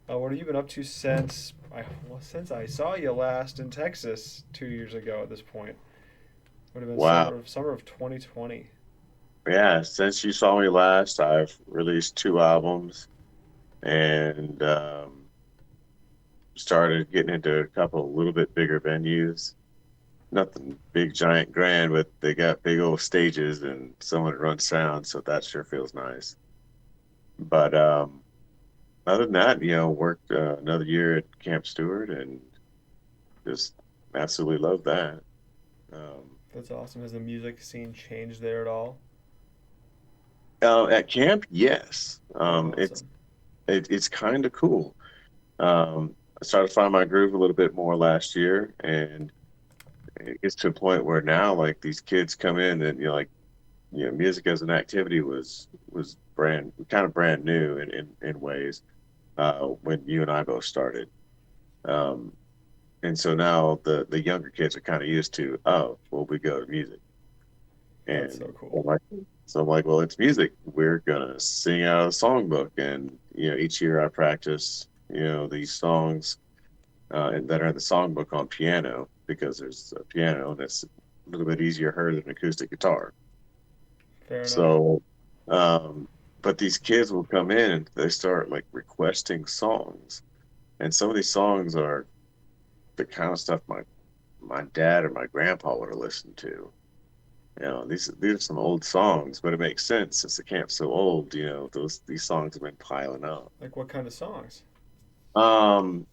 What have you been up to since I saw you last in Texas 2 years ago? At this point, would have been Wow. summer of 2020. Yeah, since you saw me last, I've released two albums and started getting into a couple a little bit bigger venues. Nothing big, giant, grand, but they got big old stages and someone that runs sound, so that sure feels nice. But other than that, worked another year at Camp Stewart and just absolutely love that. Um, That's awesome. Has the music scene changed there at all? at camp, yes, Oh, awesome. it's kind of cool. I started to find my groove a little bit more last year, and it gets to a point where now, like these kids come in, and music as an activity was brand new in ways when you and I both started. Um, and so now the younger kids are kind of used to, oh, well, we go to music, That's and so cool. I'm like, well, it's music. We're gonna sing out of the songbook, and each year I practice, these songs and that are in the songbook on piano because there's a piano and it's a little bit easier heard than an acoustic guitar. Fair enough. So, um, but these kids will come in and they start like requesting songs, and some of these songs are the kind of stuff my dad or my grandpa would have listened to. These are some old songs, but it makes sense since the camp's so old. These songs have been piling up. Like what kind of songs? Um,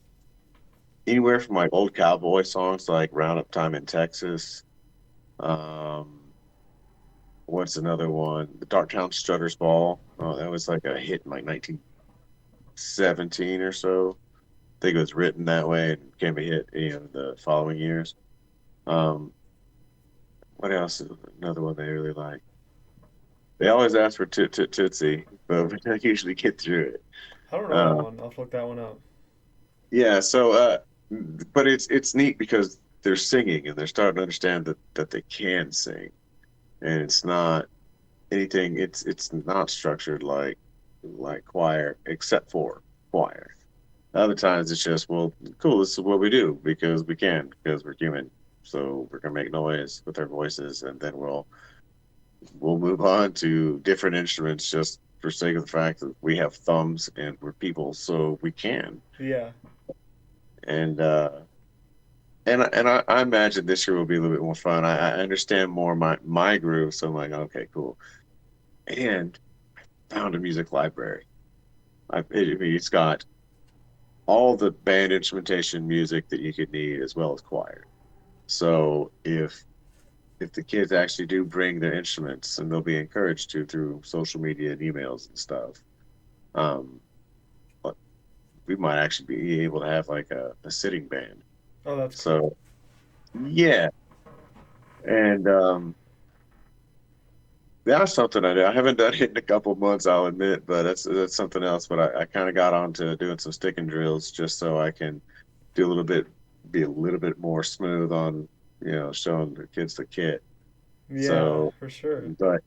Anywhere from like old cowboy songs like "Roundup Time in Texas." Um, what's another one? The Darktown Strutters Ball. That was like a hit in like 1917 or so. I think it was written that way and became a hit, the following years. Um, what else? Another one they really like. They always ask for Toot Toot Tootsie, but we don't usually get through it. I don't know that Uh, one. I'll have to look that one up. yeah, but it's neat because they're singing and they're starting to understand that they can sing, and it's not anything. It's not structured like choir, except for choir. Other times it's just, well, cool, this is what we do because we can, because we're human. So we're gonna make noise with our voices, and then we'll move on to different instruments just for sake of the fact that we have thumbs and we're people, so we can. Yeah. And I imagine this year will be a little bit more fun. I understand more my groove, so I'm like, okay, cool. And found a music library. It's got all the band instrumentation music that you could need as well as choir. So if the kids actually do bring their instruments, and they'll be encouraged to through social media and emails and stuff, um, but we might actually be able to have like a sitting band. Oh, that's cool. So yeah, and that's something I do. I haven't done it in a couple of months, I'll admit, but that's something else. But I kind of got onto doing some sticking drills just so I can do a little bit, be a little bit more smooth on, showing the kids the kit. Yeah, So, for sure. but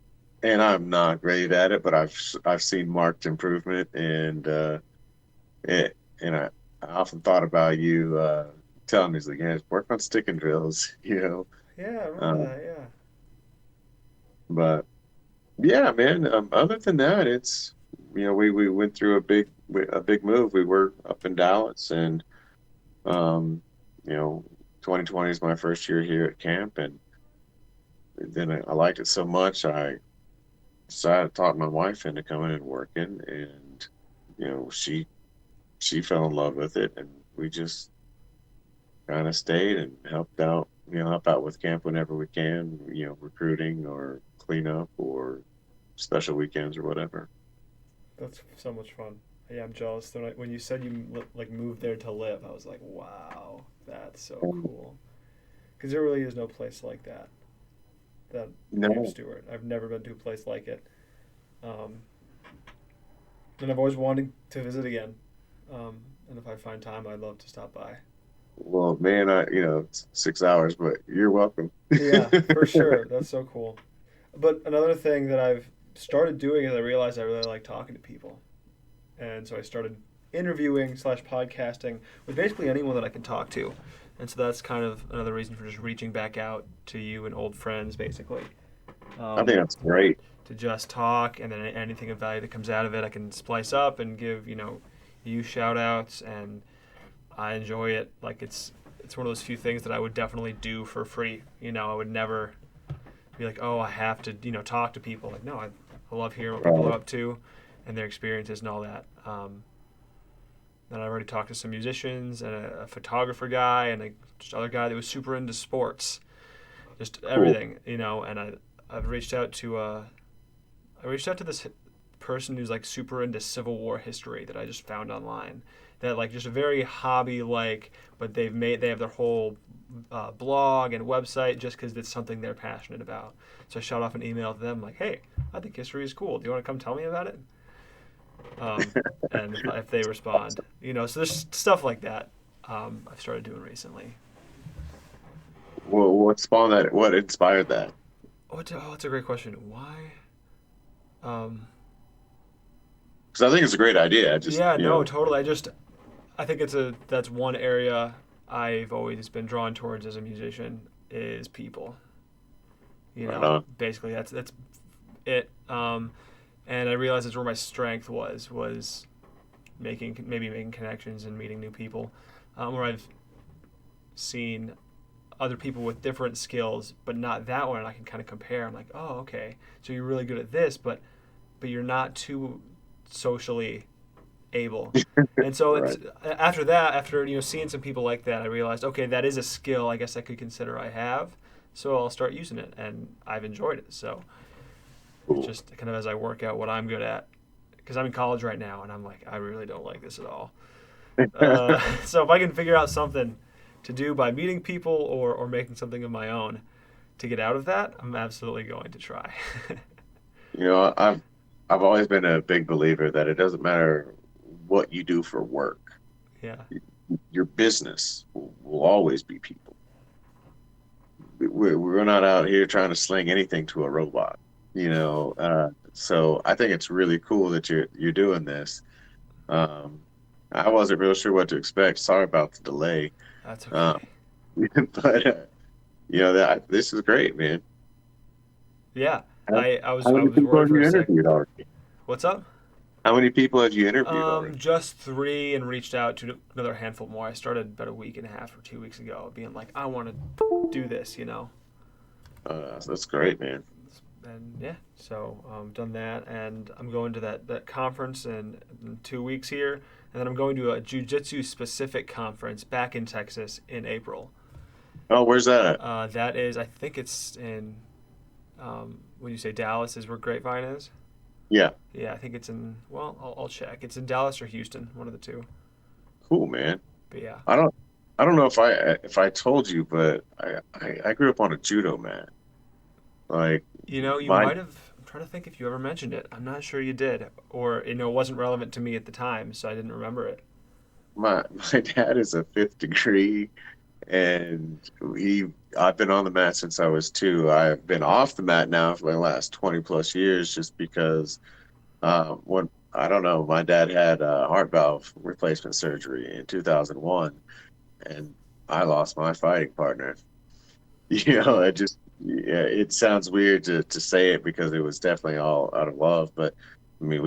and I'm not great at it, but I've seen marked improvement, and it and I often thought about you telling me, like, yeah, work on sticking drills, Yeah, I remember Um, that. Yeah. but yeah, man. Other than that, it's we went through a big move. We were up in Dallas, and um, you know, 2020 is my first year here at camp, and then I liked it so much I decided to talk my wife into coming and working, and she fell in love with it, and we just kind of stayed and help out with camp whenever we can, recruiting or cleanup or special weekends or whatever. That's so much fun. Yeah, I'm jealous. When you said you like moved there to live, I was like, wow, that's so Um, cool. Because there really is no place like that. That Camp no, Stewart. I've never been to a place like it, um, and I've always wanted to visit again. And if I find time, I'd love to stop by. well, man, it's 6 hours, but you're welcome. Yeah, for sure. That's so cool. But another thing that I've started doing is I realized I really like talking to people, and so I started interviewing slash podcasting with basically anyone that I can talk to. And so that's kind of another reason for just reaching back out to you and old friends, basically. I think Um, that's great. to just talk, and then anything of value that comes out of it, I can splice up and give you shout outs, and I enjoy it. Like it's one of those few things that I would definitely do for free. I would never be like, oh, I have to talk to people. Like, no, I love hearing what people are Right. up to and their experiences and all that. And I already talked to some musicians and a photographer guy and just other guy that was super into sports, just Cool. everything, And I've reached out to this person who's like super into Civil War history that I just found online. That like just a very hobby like, but they have their whole blog and website just because it's something they're passionate about. So I shot off an email to them like, hey, I think history is cool. Do you want to come tell me about it? Um, and if they respond, so there's stuff like that I've started doing recently. What spawned that? What inspired that? That's a great question. Why? Um, Because I think it's a great idea. I just, yeah, no, totally. I think that's one area I've always been drawn towards as a musician is people. right on. Basically that's it. And I realized that's where my strength was making connections and meeting new people. Where I've seen other people with different skills, but not that one, and I can kind of compare. I'm like, oh, okay, so you're really good at this, but you're not too socially able. And so it's Right. after that, after seeing some people like that, I realized, okay, that is a skill I guess I could consider I have. So I'll start using it, and I've enjoyed it. So it's Cool. just kind of as I work out what I'm good at, because I'm in college right now, and I'm like, I really don't like this at all. So if I can figure out something to do by meeting people or making something of my own to get out of that, I'm absolutely going to try. I've always been a big believer that it doesn't matter what you do for work. Yeah. Your business will always be people. We're not out here trying to sling anything to a robot, so I think it's really cool that you're doing this. Um, I wasn't real sure what to expect. Sorry about the delay. That's Um, okay. but that this is great, man. Yeah. How, I was how I many was people worried have for you a sec. interviewed already? What's up? How many people have you interviewed already? Just three, and reached out to another handful more. I started about a week and a half or 2 weeks ago, being like, I want to do this. That's great, man. And yeah, so done that, and I'm going to that conference in 2 weeks here, and then I'm going to a jiu-jitsu specific conference back in Texas in April. Oh, where's that at? That is, I think it's in, when you say Dallas is where Grapevine is. Yeah, Yeah, I think it's in. Well, I'll check. It's in Dallas or Houston, one of the two. cool, man. But yeah, I don't I don't know if I told you, but I grew up on a judo mat. Like you my might have. I'm trying to think if you ever mentioned it. I'm not sure you did, or it wasn't relevant to me at the time, so I didn't remember it. my dad is a fifth degree, and he I've been on the mat since I was two. I've been off the mat now for the last 20 plus years, just because when I don't know, my dad had heart valve replacement surgery in 2001, and I lost my fighting partner. Mm, Yeah, it sounds weird to say it because it was definitely all out of love, but I mean,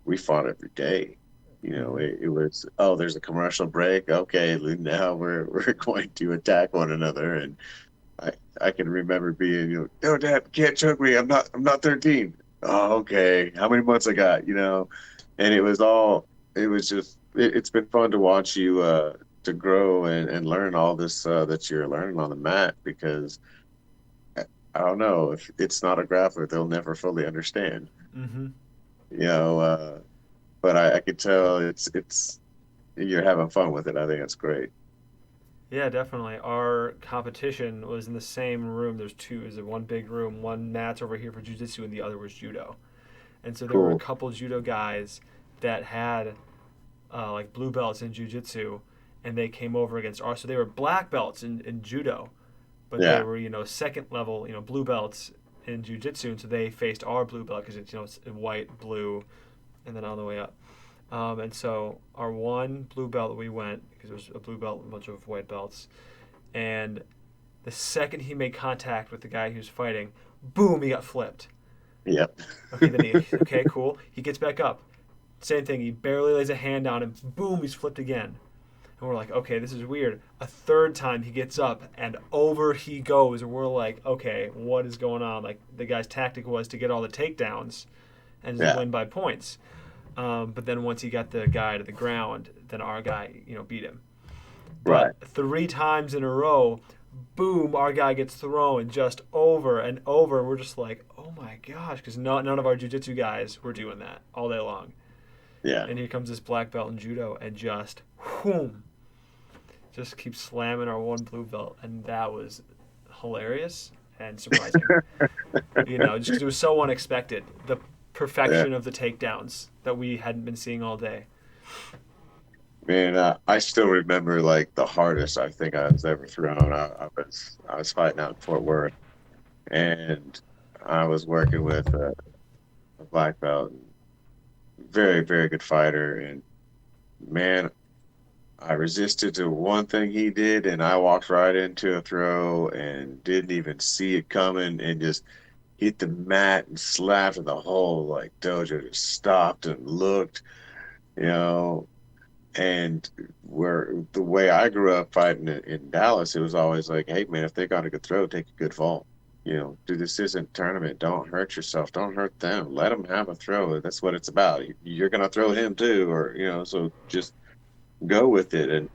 we fought every day. mm, It was, oh, there's a commercial break. Okay, now we're going to attack one another, and I I can remember being, no, Dad, you can't choke me. I'm not 13. Oh, okay. How many months I got? And it was just it's been fun to watch you to grow and learn all this that you're learning on the mat because I don't know if it's not a grappler, they'll never fully understand. mm-hmm. You know, but I could tell it's you're having fun with it. I think it's great. Yeah, definitely. Our competition was in the same room. There's two. Is one big room? One mat's over here for jujitsu, and the other was judo. And so there were a Cool. couple judo guys that had like blue belts in jujitsu, and they came over against our. So they were black belts in judo, but they Yeah. were second level blue belts in jujitsu, and so they faced our blue belt because it's it's white, blue, and then all the way up. And so our one blue belt we went because it was a blue belt and a bunch of white belts, and the second he made contact with the guy he was fighting, boom, he got flipped. Yep. Okay, then he okay, cool. He gets back up. Same thing. He barely lays a hand on him. Boom, he's flipped again. And we're like, okay, this is weird. A third time he gets up and over he goes. And we're like, okay, what is going on? Like the guy's tactic was to get all the takedowns and just Yeah. win by points. But then once he got the guy to the ground, then our guy, beat him. Right. But three times in a row, boom, our guy gets thrown just over and over. We're just like, oh my gosh, because none of our jiu-jitsu guys were doing that all day long. Yeah. And here comes this black belt in judo and just, whoom, just keeps slamming our one blue belt. And that was hilarious and surprising. Just because it was so unexpected. The Yeah. perfection of the takedowns that we hadn't been seeing all day. Man, I still remember like the hardest I think I was ever thrown. I was fighting out in Fort Worth, and I was working with a black belt, very very good fighter, and man, I resisted to one thing he did, and I walked right into a throw and didn't even see it coming, and just hit the mat and slapped, and the whole like dojo just stopped and looked, you know. And where the way I grew up fighting in Dallas, it was always like, hey man, if they got a good throw, take a good fall. Dude, this isn't a tournament. Don't hurt yourself. Don't hurt them. Let them have a throw. That's what it's about. You're gonna throw him too, or so just go with it. And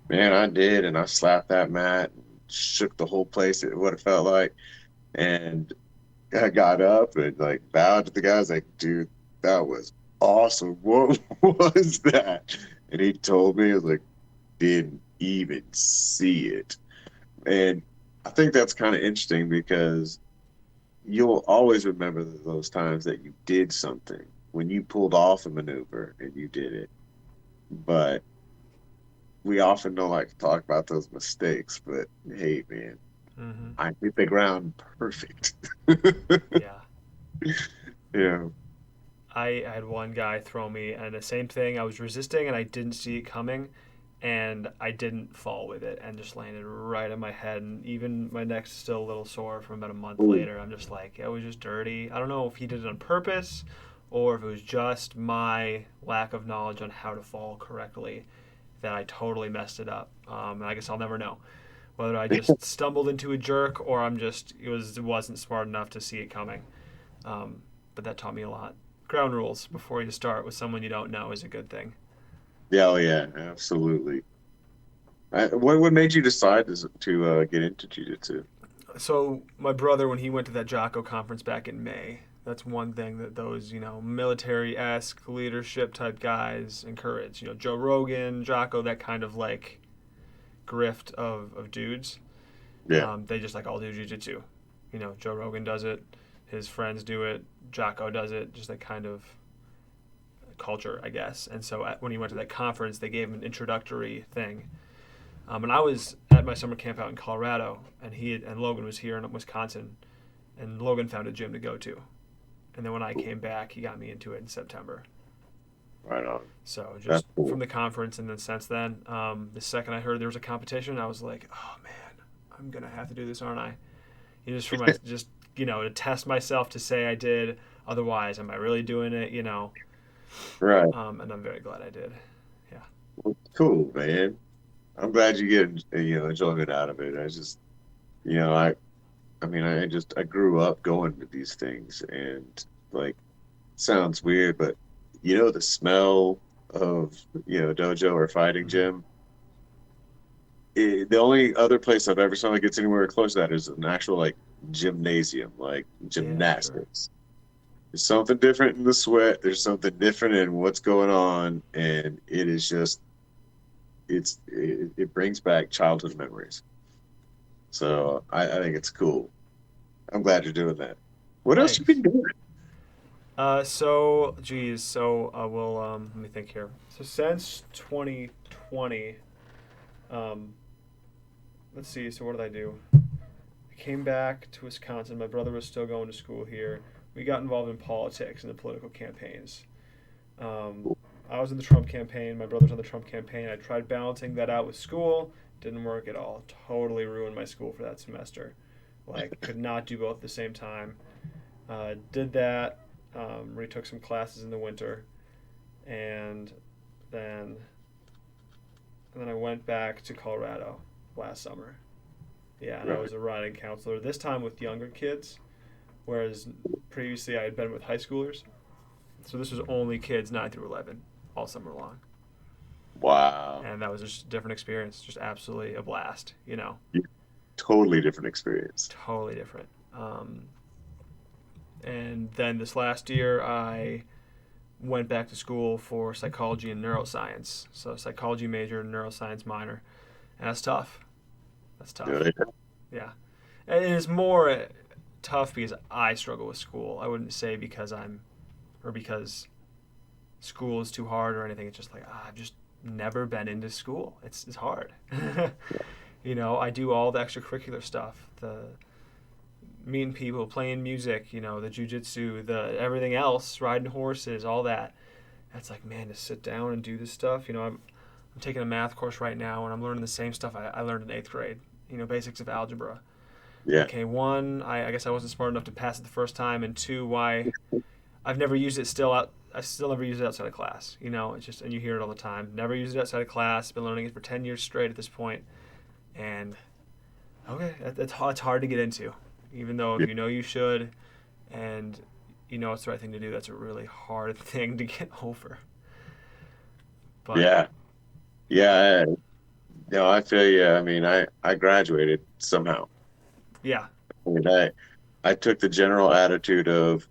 man, I did, and I slapped that mat, and shook the whole place at what it felt like. And I got up and like bowed to the guys, like, dude, that was awesome. What was that? And he told me, I was like, didn't even see it. And I think that's kind of interesting because you'll always remember those times that you did something when you pulled off a maneuver and you did it. But we often don't like to talk about those mistakes. But hey, man, Hmm. I hit the ground perfect. Yeah. Yeah. I had one guy throw me, and the same thing. I was resisting, and I didn't see it coming, and I didn't fall with it, and just landed right on my head. And even my neck's still a little sore from about a month Ooh. later. I'm just like, it was just dirty. I don't know if he did it on purpose, or if it was just my lack of knowledge on how to fall correctly that I totally messed it up. And I guess I'll never know whether I just stumbled into a jerk or it wasn't smart enough to see it coming. Um, but that taught me a lot. Ground rules before you start with someone you don't know is a good thing. Yeah, oh yeah, absolutely. What made you decide to get into jiu-jitsu? So my brother, when he went to that Jocko conference back in May, that's one thing that those military-esque leadership type guys encourage. Joe Rogan, Jocko, that kind of like grift of dudes. Yeah, They just like all do jujitsu. Joe Rogan does it, his friends do it, Jocko does it, just that kind of culture, I guess. And so when he went to that conference, they gave him an introductory thing. And I was at my summer camp out in Colorado, and Logan was here in Wisconsin, and Logan found a gym to go to. And then when I came back, he got me into it in September. right on. So That's just from cool. the conference, and then since then, the second I heard there was a competition, I was like, oh man, I'm gonna have to do this, aren't I? Just for my just to test myself to say I did. Otherwise, am I really doing it? Right. And I'm very glad I did. Yeah. Well, cool, man. I'm glad you get enjoyment out of it. I just you know I mean I grew up going to these things, and like, sounds weird, but the smell of dojo or fighting Hmm. gym. The only other place I've ever seen that gets anywhere close to that is an actual like gymnasium, like Yeah, sure. gymnastics. There's something different in the sweat. There's something different in what's going on, and it is just it brings back childhood memories. So I think it's cool. I'm glad you're doing that. What else you Thanks. been doing? We'll let me think here. So since 2020, um, let's see. So what did I do? I came back to Wisconsin. My brother was still going to school here. We got involved in politics and the political campaigns. Um, I was in the Trump campaign. My brother's on the Trump campaign. I tried balancing that out with school. Didn't work at all. Totally ruined my school for that semester. Like, could not do both at the same time. Did that. Retook some classes in the winter, and then and then I went back to Colorado last summer. Yeah, and I Right. was a riding counselor. This time with younger kids, whereas previously I had been with high schoolers. So this was only kids 9 through 11 all summer long. Wow. And that was just a different experience, just absolutely a blast, Yeah, totally different experience. totally different. And then this last year, I went back to school for psychology and neuroscience. So psychology major, neuroscience minor, and that's tough. That's tough. Good. Yeah, and it is more tough because I struggle with school. I wouldn't say because school is too hard or anything. It's just like I've just never been into school. It's hard. I do all the extracurricular stuff, the meeting people, playing music, the jujitsu, the everything else, riding horses, all that. That's like, man, to sit down and do this stuff. I'm taking a math course right now, and I'm learning the same stuff I learned in eighth grade. Basics of algebra. Yeah. Okay, one, I guess I wasn't smart enough to pass it the first time, and two, why I've never used it still out. I still never use it outside of class. It's just, and you hear it all the time. Never used it outside of class. Been learning it for 10 years straight at this point, and okay, it's hard to get into, even though if Yeah. you know you should, and it's the right thing to do. That's a really hard thing to get over. But Yeah. Yeah. No, I feel you. I mean, I graduated somehow. yeah, I mean, I took the general attitude of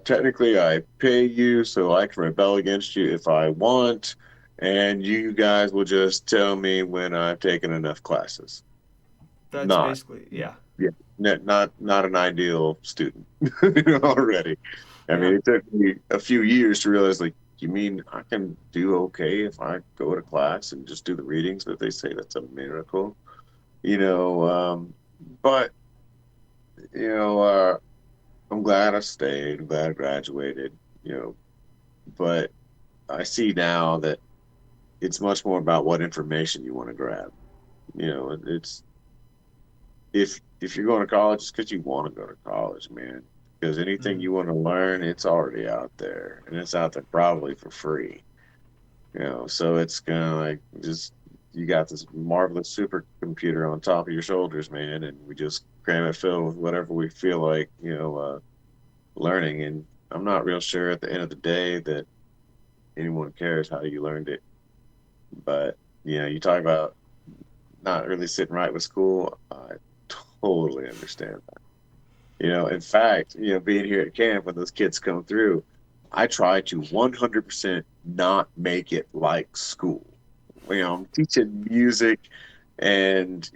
technically I pay you so I can rebel against you if I want, and you guys will just tell me when I've taken enough classes. that's Not, basically yeah, yeah, not an ideal student already. I yeah, mean, it took me a few years to realize, like, you mean I can do okay if I go to class and just do the readings that they say? That's a miracle, you know. But you know, I'm glad I stayed. I'm glad I graduated. You know, but I see now that it's much more about what information you want to grab. It's if you're going to college, it's because you want to go to college, man. Because anything mm, you want to learn, it's already out there, and it's out there probably for free. So it's kind of like just you got this marvelous supercomputer on top of your shoulders, man, and we just cram it filled with whatever we feel like, learning. And I'm not real sure at the end of the day that anyone cares how you learned it. But you talk about not really sitting right with school. I totally understand that. In fact, being here at camp when those kids come through, I try to 100% not make it like school. I'm teaching music, and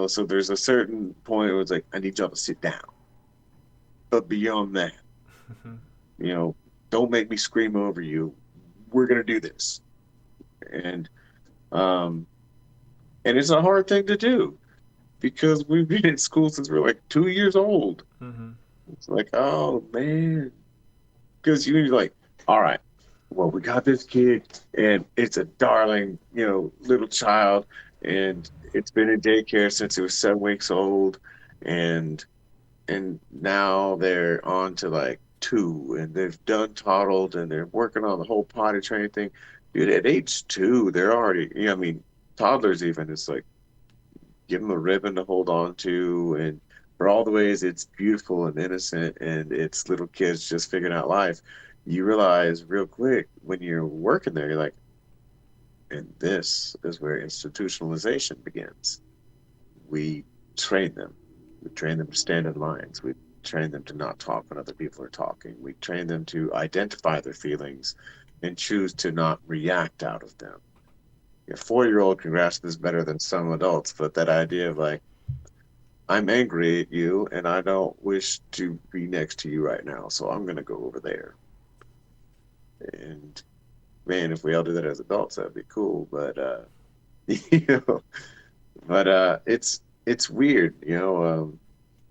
so there's a certain point where it's like I need y'all to sit down. But beyond that, you know, don't make me scream over you. We're gonna do this, and um, and it's a hard thing to do because we've been in school since we're like 2 years old. mm-hmm. It's like, oh man, because you're like, all right, well, we got this kid, and it's a darling, little child, and it's been in daycare since it was 7 weeks old, and now they're on to like two, and they've done toddled, and they're working on the whole potty training thing. Dude, at age two, they're already, I mean, toddlers even, it's like give them a ribbon to hold on to, and for all the ways it's beautiful and innocent, and it's little kids just figuring out life. You realize real quick when you're working there, you're like, and this is where institutionalization begins. We train them. We train them to stand in lines. We train them to not talk when other people are talking. We train them to identify their feelings and choose to not react out of them. A 4-year-old can grasp this better than some adults, but that idea of like, I'm angry at you and I don't wish to be next to you right now, so I'm going to go over there. And man, if we all do that as adults, that'd be cool. But you know, it's weird,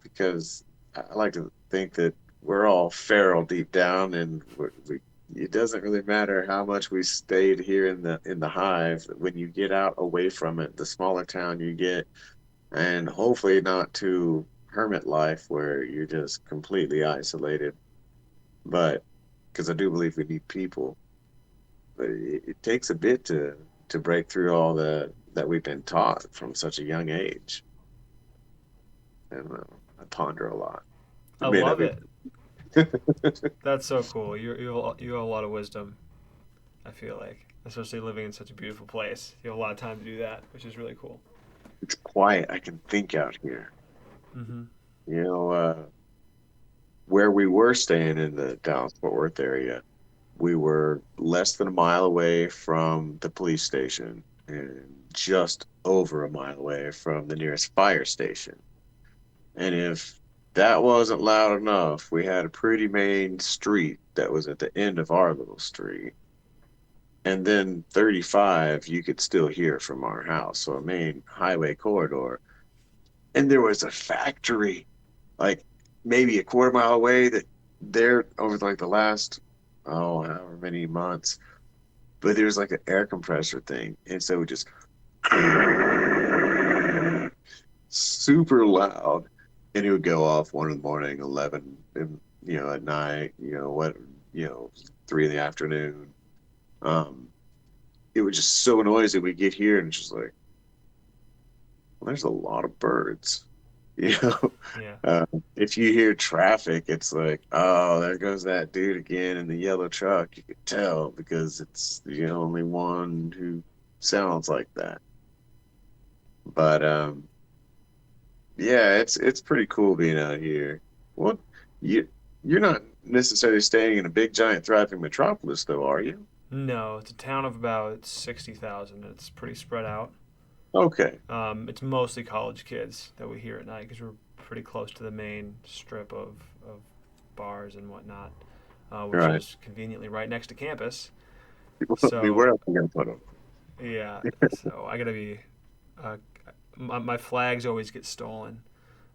because I like to think that we're all feral deep down, and we it doesn't really matter how much we stayed here in the hive. When you get out away from it, the smaller town you get, and hopefully not to hermit life where you're just completely isolated. But because I do believe we need people, but it takes a bit to break through all the that we've been taught from such a young age. And I ponder a lot. I It may not love be. it. That's so cool. You have a lot of wisdom. I feel like, especially living in such a beautiful place, you have a lot of time to do that, which is really cool. It's quiet. I can think out here. Mm-hmm. You know, where we were staying in the Dallas Fort Worth area, we were less than a mile away from the police station and just over a mile away from the nearest fire station. And if that wasn't loud enough, we had a pretty main street that was at the end of our little street. And then 35, you could still hear from our house. So a main highway corridor. And there was a factory like maybe a quarter mile away that there over like the last, oh, however many months. But there's like an air compressor thing. And so it just super loud. And it would go off 1 in the morning, 11, and, at night, you know, 3 in the afternoon. Um, it was just so noisy. We get here and it's just like, well, there's a lot of birds. You know, Yeah. uh, if you hear traffic, it's like, oh, there goes that dude again in the yellow truck. You could tell because it's the only one who sounds like that. But yeah, it's pretty cool being out here. Well, you you're not necessarily staying in a big giant thriving metropolis, though, are you? No, it's a town of about 60,000. It's pretty spread out. Okay, It's mostly college kids that we hear at night because we're pretty close to the main strip of bars and whatnot, all which right. is conveniently right next to campus. Where So else are you gonna put them? yeah, so I gotta be. Uh, my flags always get stolen.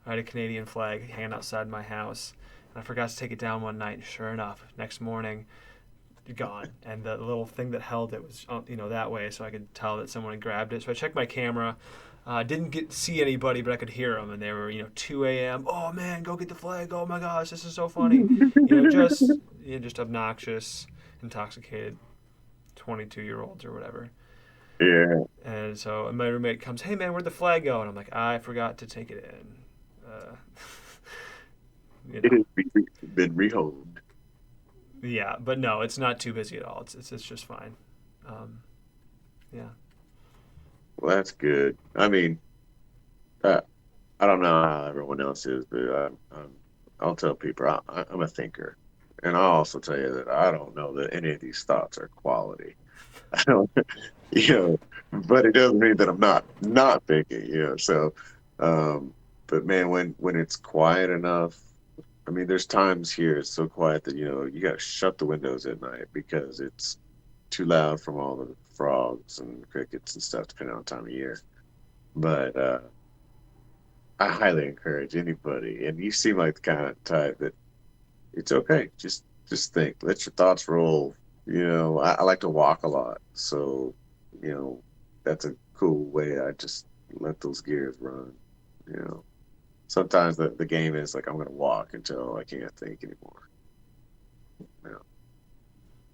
I had a Canadian flag hanging outside my house, and I forgot to take it down one night. And sure enough, next morning, gone. And the little thing that held it was, that way, so I could tell that someone had grabbed it. So I checked my camera. Didn't see anybody, but I could hear them, and they were, 2 a.m. Oh man, go get the flag! Oh my gosh, this is so funny. Just obnoxious, intoxicated 22-year-olds or whatever. Yeah, And so my roommate comes, "Hey man, where'd the flag go?" And I'm like, "I forgot to take it in." You it know, has been rehomed. yeah, but no, it's not too busy at all. It's just fine. Um, yeah. Well, that's good. I mean, uh, I don't know how everyone else is, but I'll tell people I'm a thinker, and I'll also tell you that I don't know that any of these thoughts are quality. I don't, you know, but it doesn't mean that I'm not thinking, So, um, but man, when it's quiet enough, I mean, there's times here it's so quiet that you got to shut the windows at night because it's too loud from all the frogs and crickets and stuff, depending on the time of year. But I highly encourage anybody, and you seem like the kind of type that it's okay. Just think, let your thoughts roll. I like to walk a lot, so you know that's a cool way. I just let those gears run. You know, sometimes the game is like I'm gonna walk until I can't think anymore. You know,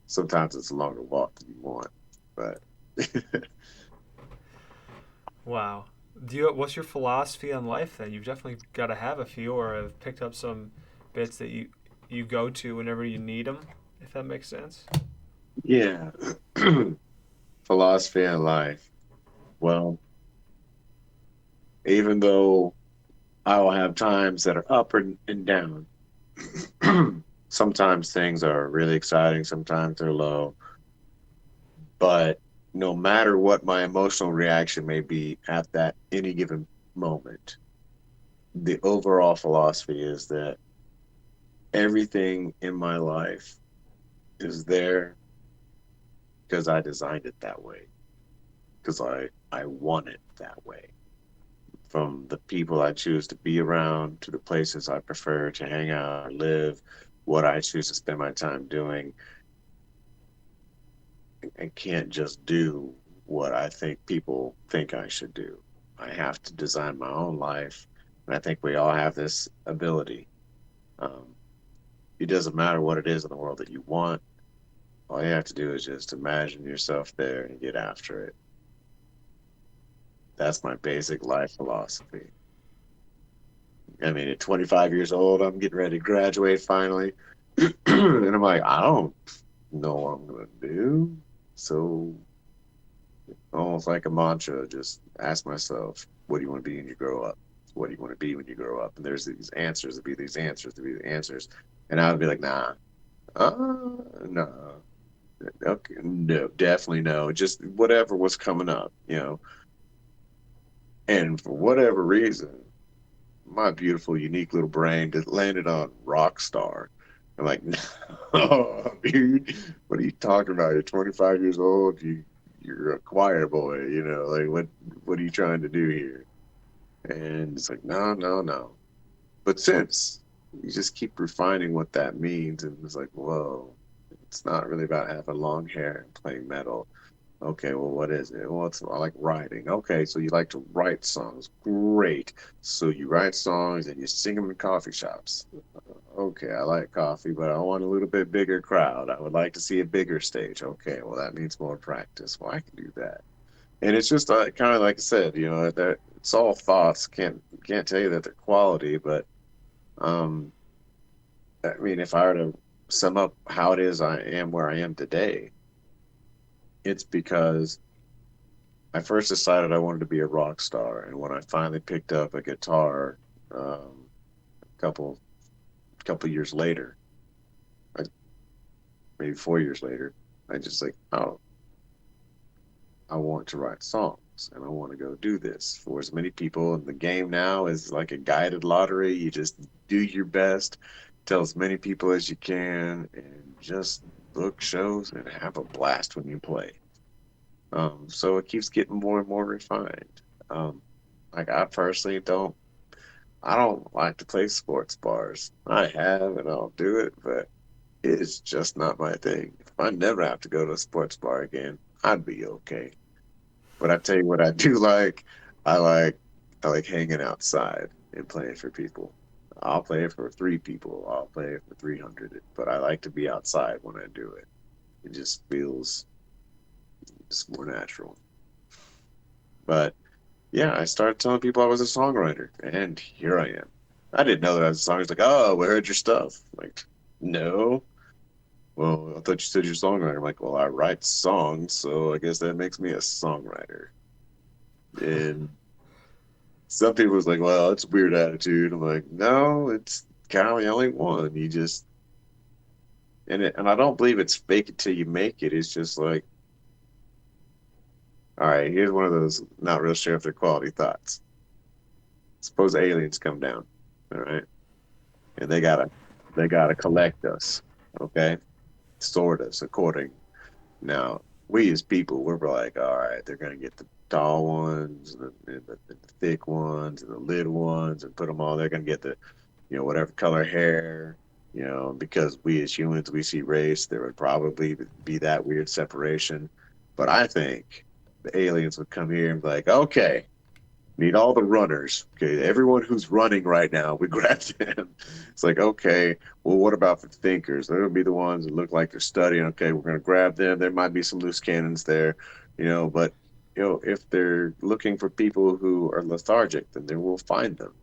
sometimes it's a longer walk than you want, but Wow. What's your philosophy on life then? You've definitely got to have a few, or have picked up some bits that you go to whenever you need them, if that makes sense. yeah, philosophy and life. Well, even though I will have times that are up and down. Sometimes things are really exciting, sometimes they're low. But no matter what my emotional reaction may be at that any given moment, the overall philosophy is that everything in my life is there because I designed it that way, because I want it that way. From the people I choose to be around to the places I prefer to hang out or live, what I choose to spend my time doing. I can't just do what I think people think I should do. I have to design my own life, and I think we all have this ability. Um, it doesn't matter what it is in the world that you want. All you have to do is just imagine yourself there and get after it. That's my basic life philosophy. I mean, at 25 years old, I'm getting ready to graduate finally. And I'm like, I don't know what I'm going to do. So, almost like a mantra, just ask myself, what do you want to be when you grow up? What do you want to be when you grow up? And there's these answers to be these answers to be the answers. And I would be like, nah, no, okay, no, definitely no. Just whatever was coming up, you know. And for whatever reason, my beautiful, unique little brain just landed on rock star. I'm like, no, dude, what are you talking about? You're 25 years old. You're a choir boy. You know, like what are you trying to do here? And it's like, no, no, no. But since you just keep refining what that means, and it's like, whoa, it's not really about having long hair and playing metal. Okay, well, what is it? Well, it's I like writing. Okay, so you like to write songs. Great. So you write songs and you sing them in coffee shops. Okay, I like coffee, but I want a little bit bigger crowd. I would like to see a bigger stage. Okay, well, that means more practice. Well, I can do that. And it's just kind of like I said, you know, that it's all thoughts. Can't tell you that they're quality, but um, I mean, if I were to sum up how it is I am where I am today, it's because I first decided I wanted to be a rock star, and when I finally picked up a guitar, a couple years later, I, maybe 4 years later, I just like, oh, I want to write songs, and I want to go do this for as many people. And the game now is like a guided lottery. You just do your best, tell as many people as you can, and just book shows and have a blast when you play. So it keeps getting more and more refined. Um, like I personally I don't like to play sports bars. I have and I'll do it, but it's just not my thing. If I never have to go to a sports bar again, I'd be okay. But I tell you what I do like, I like I like hanging outside and playing for people. I'll play it for 3 people. I'll play it for 300, but I like to be outside when I do it. It just feels just more natural. But yeah, I started telling people I was a songwriter, and here I am. I didn't know that I was a songwriter. It's like, oh, we heard your stuff. Like, no. Well, I thought you said you're a songwriter. I'm like, well, I write songs, so I guess that makes me a songwriter. And some people was like, well, it's a weird attitude. I'm like, no, it's kind of the only one. You just and I don't believe it's fake it till you make it. It's just like, all right, here's one of those not real sure if they're quality thoughts. Suppose aliens come down, all right, and they gotta collect us, okay, sort us according. Now we as people, we're like, all right, they're gonna get the tall ones and the thick ones and the little ones and put them all. They're gonna get the whatever color hair, because we as humans, we see race, there would probably be that weird separation. But I think the aliens would come here and be like, okay, need all the runners. Okay, everyone who's running right now, we grab them. It's like, okay, well, what about the thinkers? They're gonna be the ones that look like they're studying. Okay, we're gonna grab them. There might be some loose cannons there, but if they're looking for people who are lethargic, then they will find them,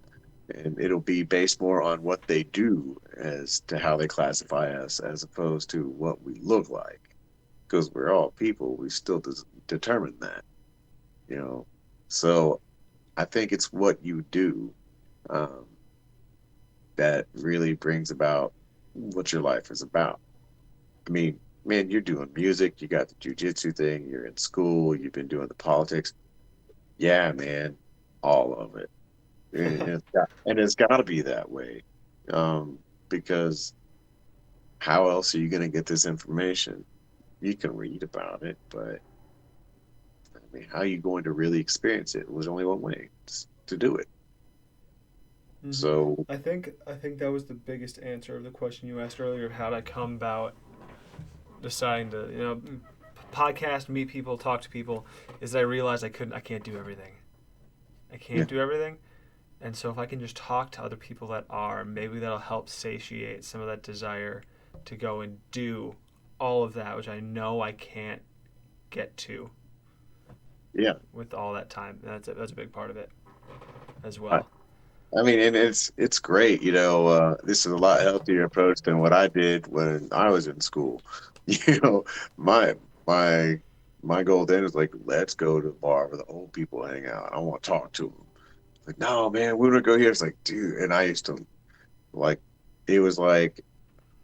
and it'll be based more on what they do as to how they classify us, as opposed to what we look like. Because we're all people, we still determine that, you know. So I think it's what you do um, that really brings about what your life is about. I mean, man, you're doing music, you got the jujitsu thing, you're in school, you've been doing the politics. Yeah, man, all of it. And it's got to be that way, because how else are you going to get this information? You can read about it, but I mean, how are you going to really experience it? It was only one way to do it. Hmm. So, I think that was the biggest answer of the question you asked earlier of how to come about deciding to podcast, meet people, talk to people, is that I realized I can't do everything. I Yeah, can't do everything. And so if I can just talk to other people that are, maybe that'll help satiate some of that desire to go and do all of that, which I know I can't get to yeah. with all that time. That's a big part of it as I, well. I mean, and it's great. This is a lot healthier approach than what I did when I was in school. You know, my my my goal then was like, let's go to the bar where the old people hang out. I want to talk to them. Like, no, man, we want to go here. It's like, dude, and I used to like, it was like,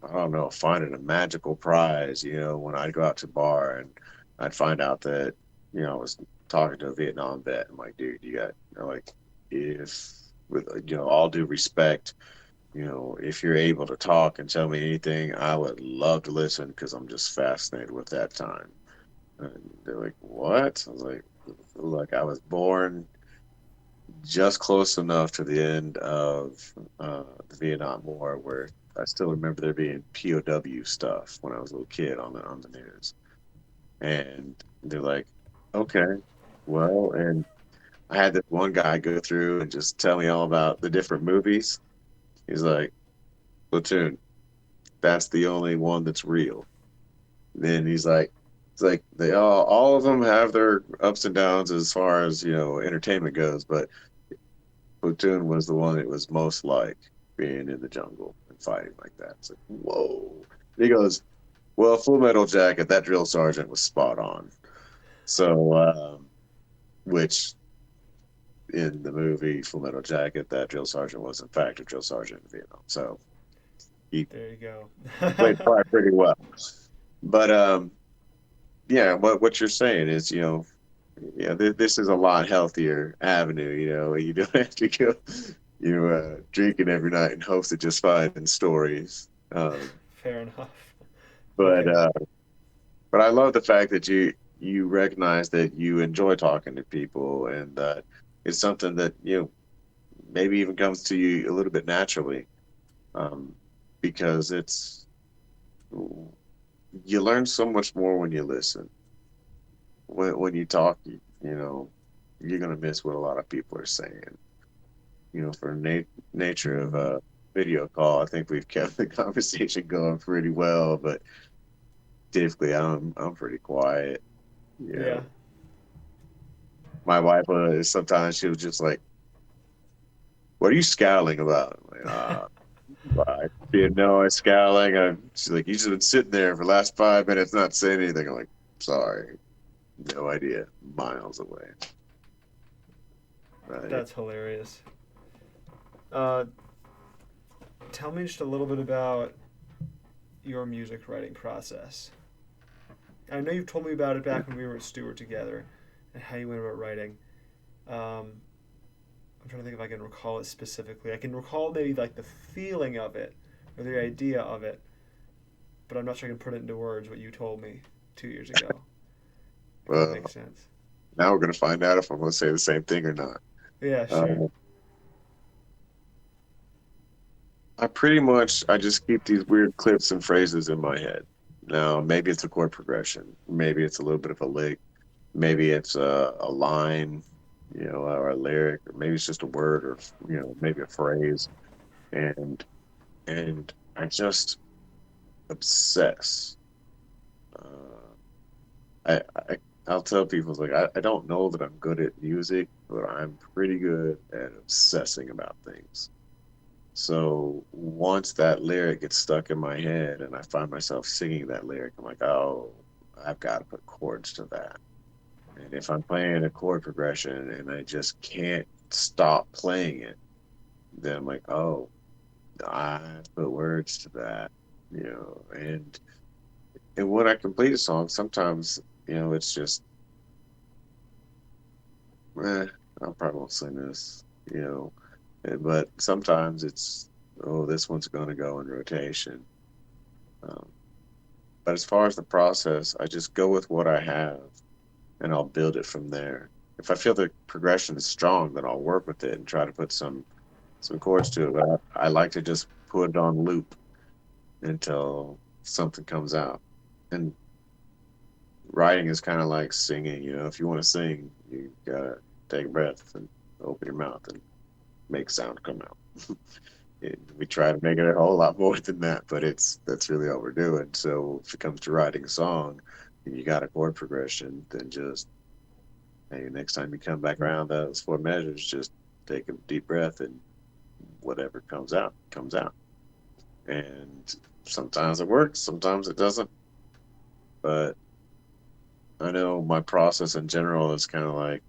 I don't know, finding a magical prize, when I'd go out to the bar and I'd find out that, I was talking to a Vietnam vet. I'm like, dude, like, if, with, all due respect, if you're able to talk and tell me anything, I would love to listen because I'm just fascinated with that time. And they're like, what? I was like, I was born just close enough to the end of the Vietnam War where I still remember there being POW stuff when I was a little kid on the news, and they're like, okay, well, and I had this one guy go through and just tell me all about the different movies. He's like, Platoon, that's the only one that's real. Then it's like they all of them have their ups and downs as far as entertainment goes, but Platoon was the one that was most like being in the jungle and fighting like that. It's like, whoa. And he goes, well, Full Metal Jacket, that drill sergeant was spot on. So, which in the movie Full Metal Jacket, that drill sergeant was in fact a drill sergeant in Vietnam. So he There you go. played part pretty well. But yeah, what you're saying is, yeah, this is a lot healthier avenue. You don't have to go, drinking every night in hopes of just finding stories. Fair enough. But Okay. uh, but I love the fact that you recognize that you enjoy talking to people, and that it's something that maybe even comes to you a little bit naturally, um, because you learn so much more when you listen. When you talk, you're gonna miss what a lot of people are saying. For nature of a video call, I think we've kept the conversation going pretty well, but typically I'm pretty quiet. You Yeah. know, my wife sometimes she was just like, "What are you scowling about?" I'm like, I didn't know I was scowling. She's like, "You just been sitting there for the last 5 minutes not saying anything." I'm like, "Sorry, no idea, miles away." Right? That's hilarious. Uh, Tell me just a little bit about your music writing process. I know you've told me about it back when we were at Stewart together and how you went about writing. Um, I'm trying to think if I can recall it specifically. I can recall maybe like the feeling of it or the idea of it, but I'm not sure I can put it into words what you told me 2 years ago. If that Well, makes sense. now we're gonna find out if I'm gonna say the same thing or not. Yeah, sure. Uh, I just keep these weird clips and phrases in my head. Now, maybe it's a chord progression, maybe it's a little bit of a lick, maybe it's a line, or a lyric, or maybe it's just a word, or maybe a phrase, and I just obsess. Uh, I I'll tell people like I don't know that I'm good at music, but I'm pretty good at obsessing about things. So once that lyric gets stuck in my head and I find myself singing that lyric, I'm like, oh, I've got to put chords to that. And if I'm playing a chord progression and I just can't stop playing it, then I'm like, oh, I have to put words to that, and when I complete a song, sometimes, it's just, eh, I probably won't sing this, but sometimes it's, oh, this one's going to go in rotation. Um, but as far as the process, I just go with what I have and I'll build it from there. If I feel the progression is strong, then I'll work with it and try to put some chords to it. But I like to just put it on loop until something comes out. And writing is kind of like singing. You know, if you want to sing, you gotta take a breath and open your mouth and make sound come out. We try to make it a whole lot more than that, but that's really all we're doing. So if it comes to writing a song and you got a chord progression, then just hey, next time you come back around those four measures, just take a deep breath and whatever comes out comes out. And sometimes it works, sometimes it doesn't. But I know my process in general is kind of like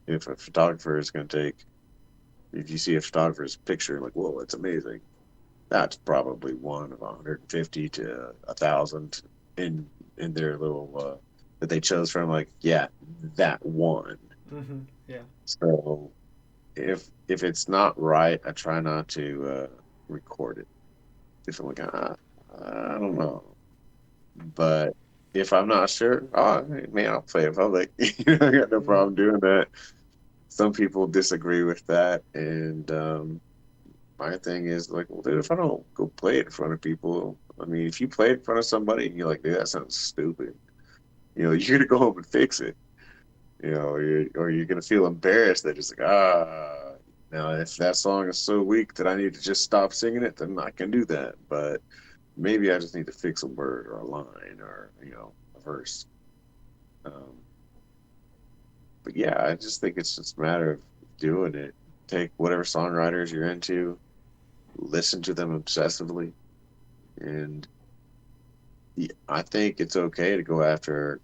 if a photographer is going to take, if you see a photographer's picture, like, whoa, it's amazing. That's probably one of 150 to 1,000 in their little that they chose from. Like, yeah, that one. Yeah. So if it's not right, I try not to record it. If I'm like, I don't know, but if I'm not sure, oh man, I'll play it public. I got no Mm. problem doing that. Some people disagree with that, and my thing is like, well, dude, if I don't go play it in front of people, I mean, if you play it in front of somebody and you're like, dude, that sounds stupid, you know, you're gonna go home and fix it, you know, or you're gonna feel embarrassed that it's like, now if that song is so weak that I need to just stop singing it, then I can do that. But maybe I just need to fix a word or a line or a verse. Um, but yeah, I just think it's just a matter of doing it. Take whatever songwriters you're into, listen to them obsessively, and yeah, I think it's okay to go after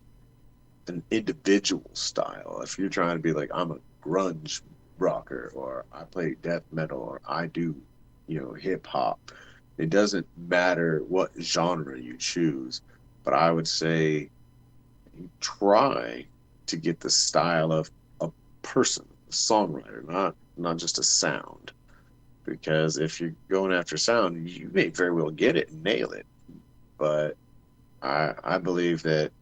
an individual style. If you're trying to be like, I'm a grunge rocker, or I play death metal, or I do, hip hop, it doesn't matter what genre you choose. But I would say try to get the style of a person, a songwriter, not just a sound. Because if you're going after sound, you may very well get it and nail it. But I believe that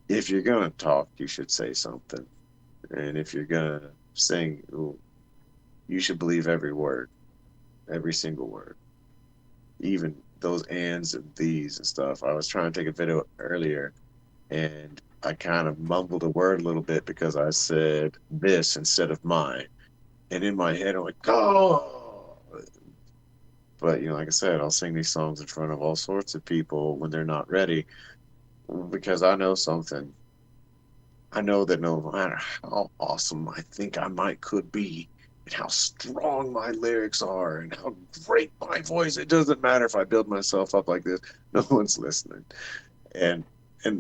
if you're gonna talk, you should say something, and if you're gonna sing, you should believe every word, every single word, even those ands and these and stuff. I was trying to take a video earlier, and I kind of mumbled a word a little bit because I said this instead of my, and in my head I'm like, oh. But like I said, I'll sing these songs in front of all sorts of people when they're not ready because I know something. I know that no matter how awesome I think I might could be, and how strong my lyrics are, and how great my voice, it doesn't matter if I build myself up like this. No one's listening, and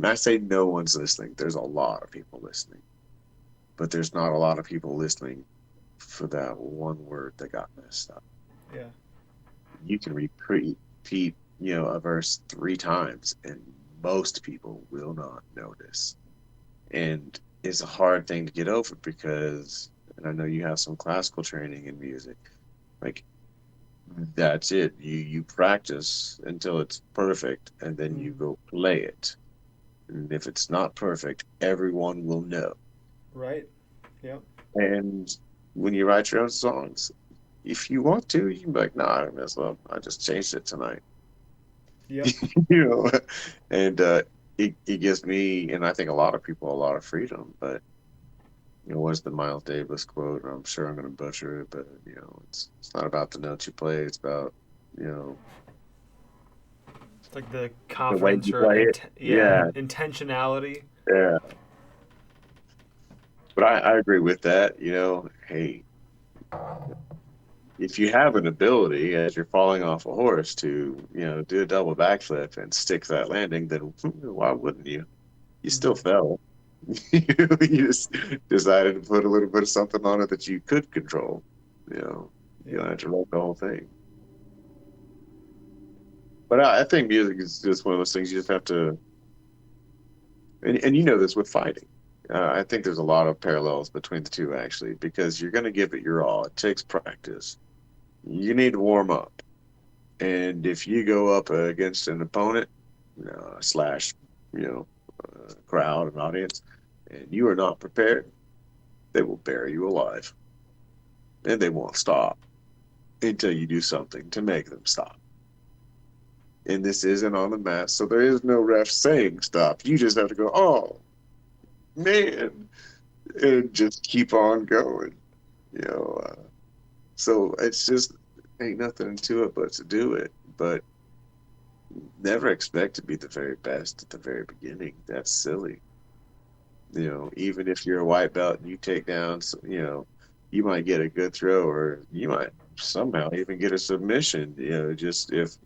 I say no one's listening. There's a lot of people listening, but there's not a lot of people listening for that one word that got messed up. Yeah. You can repeat, a verse three times, and most people will not notice. And it's a hard thing to get over because, and I know you have some classical training in music, like that's it. You practice until it's perfect, and then you Mm. go play it. And if it's not perfect, everyone will know. Right. Yep. And when you write your own songs, if you want to, you can be like, "No, I didn't mess up. I just changed it tonight." Yep. you know, and it gives me, and I think a lot of people, a lot of freedom. But what's the Miles Davis quote? I'm sure I'm going to butcher it, but it's not about the notes you play. It's about you know It's like the the way confidence you or play it. yeah, Yeah, intentionality. yeah. But I agree with that. Hey, if you have an ability as you're falling off a horse to do a double backflip and stick that landing, then why wouldn't you? You still Mm. fell. You just decided to put a little bit of something on it that you could control. You know, you Yeah. don't have to wreck the whole thing. But I think music is just one of those things you just have to, and you know this with fighting. I think there's a lot of parallels between the two actually, because you're going to give it your all. It takes practice. You need to warm up, and if you go up against an opponent, slash, you know, crowd and audience, and you are not prepared, they will bury you alive, and they won't stop until you do something to make them stop. and this isn't on the mat, so there is no ref saying stop. You just have to go, oh man, and just keep on going. You know, so it's just ain't nothing to it but to do it. But never expect to be the very best at the very beginning. That's silly. You know, even if you're a white belt and you take down, you might get a good throw, or you might somehow even get a submission. You know, just if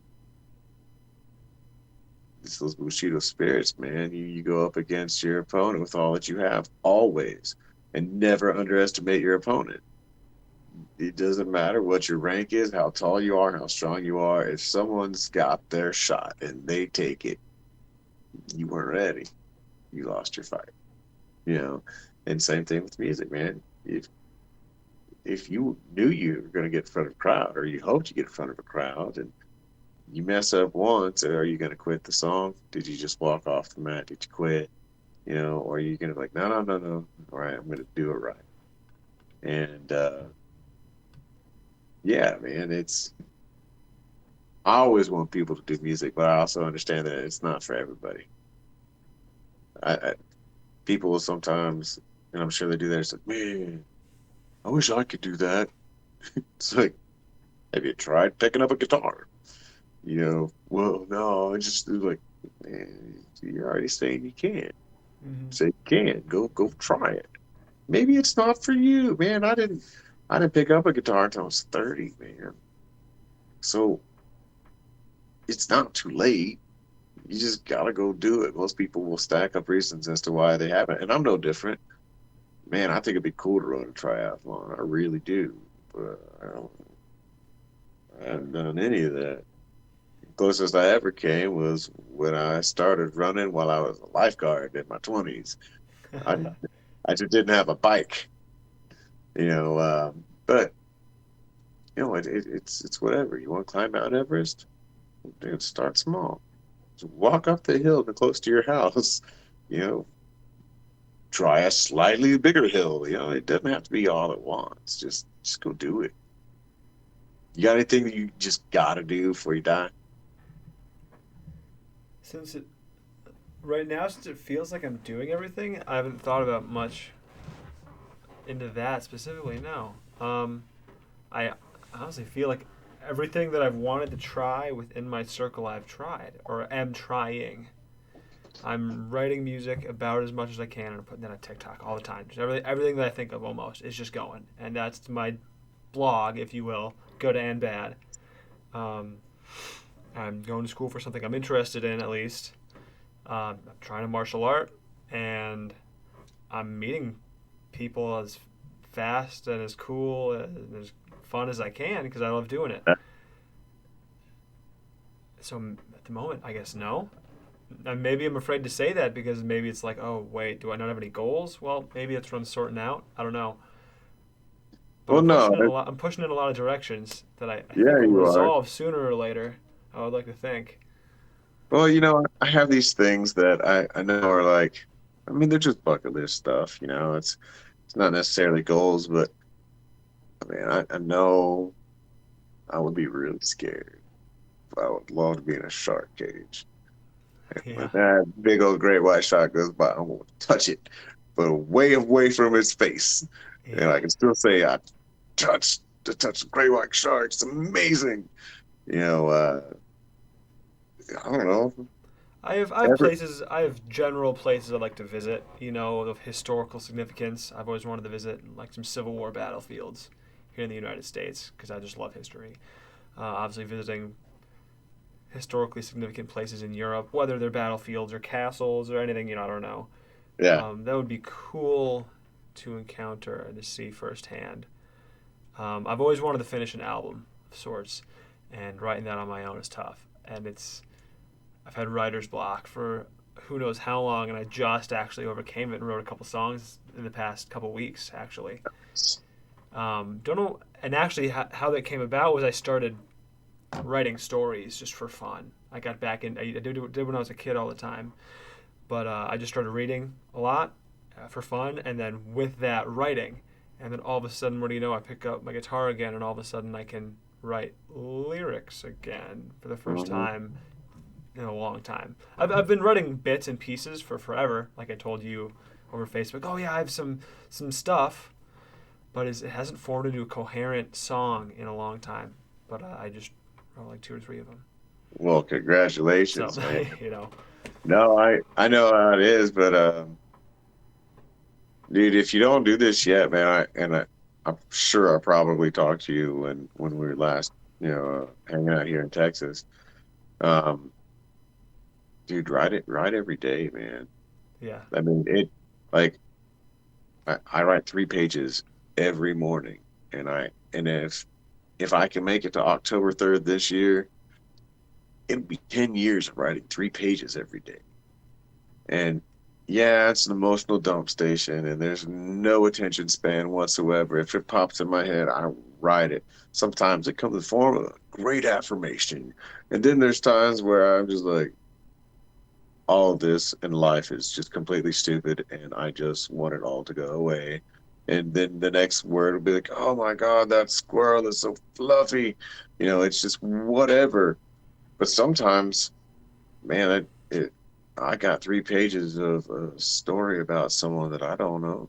it's those Bushido spirits, man, you go up against your opponent with all that you have, always, and never underestimate your opponent. It doesn't matter what your rank is, how tall you are, how strong you are. If someone's got their shot and they take it, you weren't ready. You lost your fight. You know, and same thing with music, man. If you knew you were going to get in front of a crowd, or you hoped you get in front of a crowd, and you mess up once, are you going to quit the song? Did you just walk off the mat? Did you quit? You know, or are you going to be like, no, no, no, no. All right, I'm going to do it right. And yeah, man, I always want people to do music, but I also understand that it's not for everybody. I people will sometimes, and I'm sure they do that. It's like, man, I wish I could do that. It's like, have you tried picking up a guitar? You know, well, no, I just do like, man, you're already saying you can't. Mm-hmm. Say you can. Go try it. Maybe it's not for you, man. I didn't pick up a guitar until I was 30, man. So it's not too late. You just gotta go do it. Most people will stack up reasons as to why they haven't, and I'm no different. Man, I think it'd be cool to run a triathlon. I really do, but I haven't done any of that. Closest I ever came was when I started running while I was a lifeguard in my 20s. I I just didn't have a bike, but it's whatever. You want to climb Mount Everest? Dude, start small. Just walk up the hill to close to your house. You know, try a slightly bigger hill. You know, it doesn't have to be all at once. Just go do it. You got anything that you just gotta do before you die? Since it right now, since it feels like I'm doing everything, I haven't thought about much into that specifically. No, I honestly feel like everything that I've wanted to try within my circle, I've tried or am trying. I'm writing music about as much as I can and putting that on TikTok all the time. Just everything that I think of almost is just going, and that's my blog, if you will, good and bad. Um, I'm going to school for something I'm interested in, at least. I'm trying to martial art, and I'm meeting people as fast and as cool and as fun as I can because I love doing it. So at the moment, I guess no. And maybe I'm afraid to say that because maybe it's like, oh wait, do I not have any goals? Well, maybe that's what I'm sorting out. I don't know, but Well, I'm no, pushing it a lot. I'm pushing in a lot of directions that I think yeah, will you are. resolve sooner or later. I would like to think. Well, I have these things that I know are like, I mean, they're just bucket list stuff. It's not necessarily goals, but I mean, I know I would be really scared if I would love to be in a shark cage. When Yeah, that big old great white shark goes by, I won't touch it, but way away from its face. And yeah. I can still say I touched a great white shark. It's amazing. You know, I don't know. I have Ever, places. I have general places I'd like to visit. Of historical significance. I've always wanted to visit like some Civil War battlefields here in the United States because I just love history. Obviously, visiting historically significant places in Europe, whether they're battlefields or castles or anything, I don't know. yeah. That would be cool to encounter and to see firsthand. I've always wanted to finish an album of sorts, and writing that on my own is tough. And I've had writer's block for who knows how long, and I just actually overcame it and wrote a couple songs in the past couple weeks, actually. Don't know, and actually how that came about was I started writing stories just for fun. I got back in. I did when I was a kid all the time, but I just started reading a lot for fun, and then with that writing, and then all of a sudden, what do you know? I pick up my guitar again, and all of a sudden, I can write lyrics again for the first Mhm. time in a long time. I've been writing bits and pieces for forever, like I told you over Facebook. Oh yeah, I have some stuff, but it hasn't formed into a coherent song in a long time. But I just wrote like two or three of them. Well, So congratulations, man. you know, No, I know how it is, but dude, if you don't do this yet, man, I'm sure I probably talked to you when we were last, hanging out here in Texas. Um, dude, write every day, man. yeah, I mean, like I write 3 pages every morning, and if I can make it to October 3rd this year, it'll be 10 years of writing 3 pages every day. And yeah, it's an emotional dump station, and there's no attention span whatsoever. If it pops in my head, I write it. Sometimes it comes in the form of a great affirmation. And then there's times where I'm just like, all of this in life is just completely stupid, and I just want it all to go away. And then the next word will be like, oh my God, that squirrel is so fluffy. It's just whatever. But sometimes, man, I got 3 pages of a story about someone that I don't know.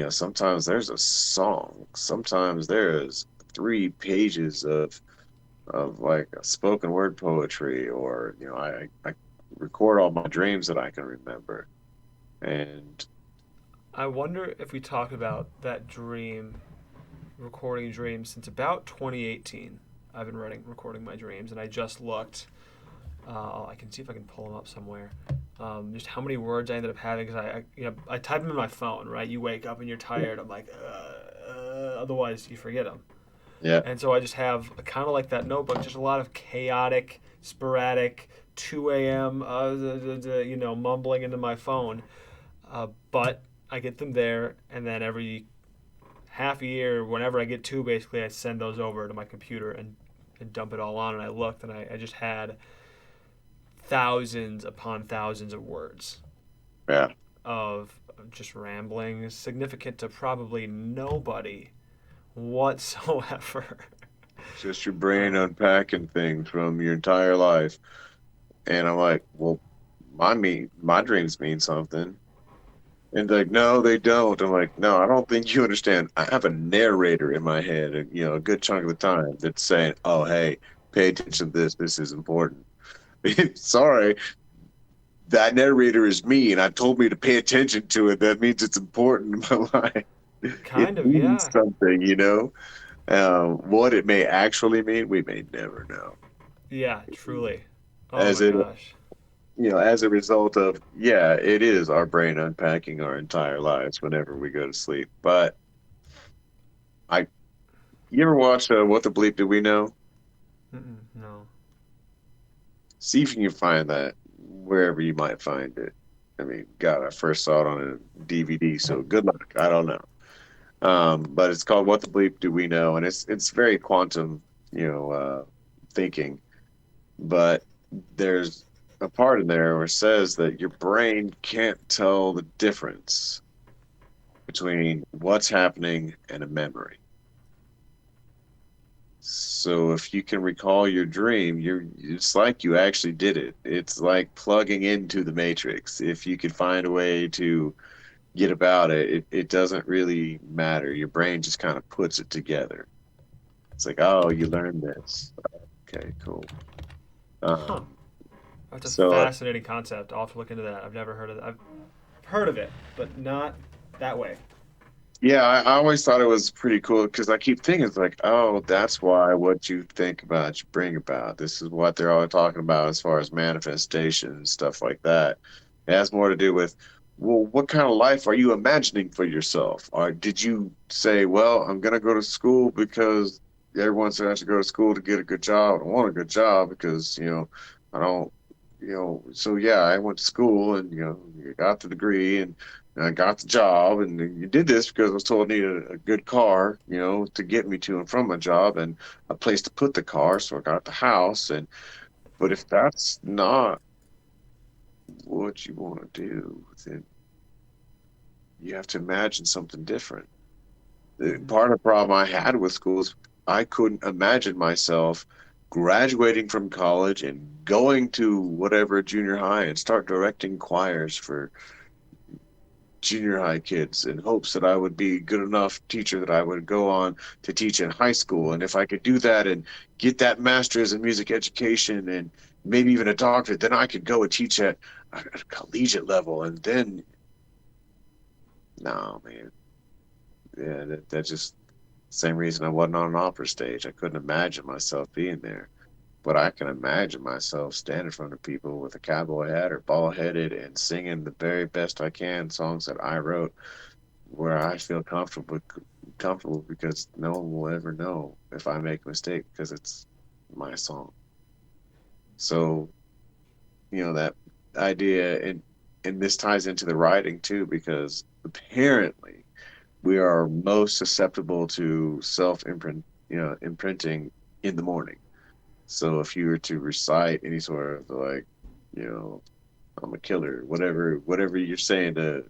Sometimes there's a song. Sometimes there's 3 pages of like a spoken word poetry, or I record all my dreams that I can remember. And I wonder if we talk about that dream, recording dreams since about 2018. I've been recording my dreams, and I just looked. I can see if I can pull them up somewhere. Just how many words I ended up having because I type them in my phone. Right, you wake up and you're tired. I'm like, otherwise you forget them. yeah, And so I just have kind of like that notebook, just a lot of chaotic, sporadic, 2 a.m. Mumbling into my phone. But I get them there, and then every half a year, whenever I get two, basically I send those over to my computer and dump it all on. And I looked, and I just had thousands upon thousands of words yeah. of just rambling, significant to probably nobody whatsoever. It's just your brain uh, unpacking things from your entire life. And I'm like, well, my dreams mean something. And they're like, no, they don't. I'm like, no, I don't think you understand. I have a narrator in my head, and a good chunk of the time that's saying, "Oh, hey, pay attention to this. This is important." Sorry, that narrator is me, and I told me to pay attention to it. That means it's important in my life. It kind of, means yeah. something. What it may actually mean, we may never know. Yeah, truly. Oh As my it, gosh. as a result of, yeah, it is our brain unpacking our entire lives whenever we go to sleep. But I You ever watch What the Bleep Do We Know? Mm-mm, no. See if you can find that wherever you might find it. I mean, God, I first saw it on a DVD, so good luck. I don't know. But it's called What the Bleep Do We Know? And it's very quantum, thinking. But there's a part in there where it says that your brain can't tell the difference between what's happening and a memory. So if you can recall your dream, it's like you actually did it. It's like plugging into the matrix. If you can find a way to get about it doesn't really matter. Your brain just kind of puts it together. It's like, oh, you learned this. Okay, cool. Huh. Um, That's a so fascinating concept. I'll have to look into that. I've never heard of it. I've heard of it, but not that way. yeah, I always thought it was pretty cool because I keep thinking it's like, oh, that's why what you think about, you bring about. This is what they're all talking about as far as manifestation and stuff like that. It has more to do with, well, what kind of life are you imagining for yourself? Or did you say, well, I'm gonna go to school because everyone said I should go to school to get a good job. I want a good job because, I don't, so yeah, I went to school and, you got the degree and I got the job, and you did this because I was told I needed a good car, to get me to and from my job, and a place to put the car. So I got the house. But if that's not what you want to do, then you have to imagine something different. Mm-hmm. Part of the problem I had with school is I couldn't imagine myself. graduating from college and going to whatever junior high and start directing choirs for junior high kids in hopes that I would be a good enough teacher that I would go on to teach in high school. And if I could do that and get that master's in music education and maybe even a doctorate, then I could go and teach at a collegiate level. And then, no, man, yeah, that's just same reason I wasn't on an opera stage. I couldn't imagine myself being there. But I can imagine myself standing in front of people with a cowboy hat or bald headed and singing the very best I can songs that I wrote where I feel comfortable because no one will ever know if I make a mistake because it's my song. So, that idea and this ties into the writing too, because apparently we are most susceptible to imprinting in the morning. So if you were to recite any sort of like, you know, I'm a killer, whatever you're saying to,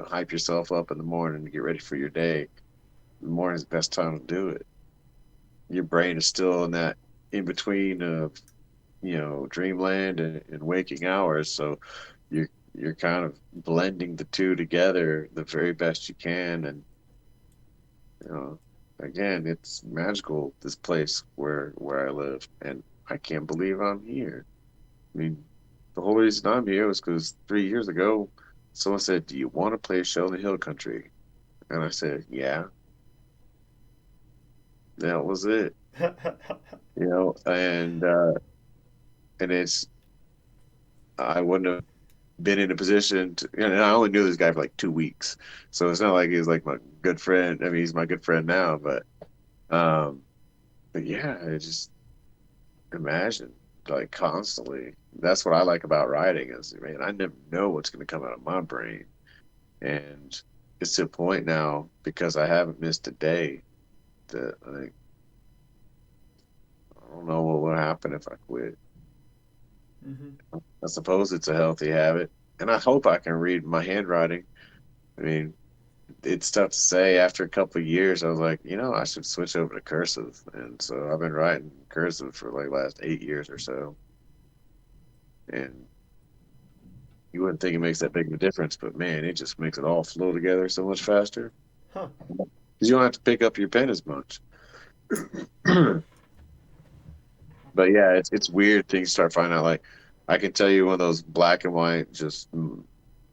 hype yourself up in the morning to get ready for your day, the morning's the best time to do it. Your brain is still in that in between of, dreamland and waking hours. So you're kind of blending the two together the very best you can. And, you know, again, it's magical, this place where I live. And I can't believe I'm here. I mean, the whole reason I'm here was because 3 years ago, someone said, "Do you want to play a show in the hill country?" And I said, "Yeah." That was it, and I wouldn't have been in a position to, and I only knew this guy for like 2 weeks, so it's not like he was like my good friend. I mean, he's my good friend now, um, but yeah, I just imagine like constantly. That's what I like about writing is, man, I never know what's going to come out of my brain. And it's to a point now because I haven't missed a day that I don't know what will happen if I quit. Hmm. I suppose it's a healthy habit, and I hope I can read my handwriting. I mean, it's tough to say. After a couple of years, I was like, I should switch over to cursive, and so I've been writing cursive for like last 8 years or so. And you wouldn't think it makes that big of a difference, but man, it just makes it all flow together so much faster Huh. because you don't have to pick up your pen as much. But yeah, it's weird things start finding out. Like I can tell you one of those black and white, just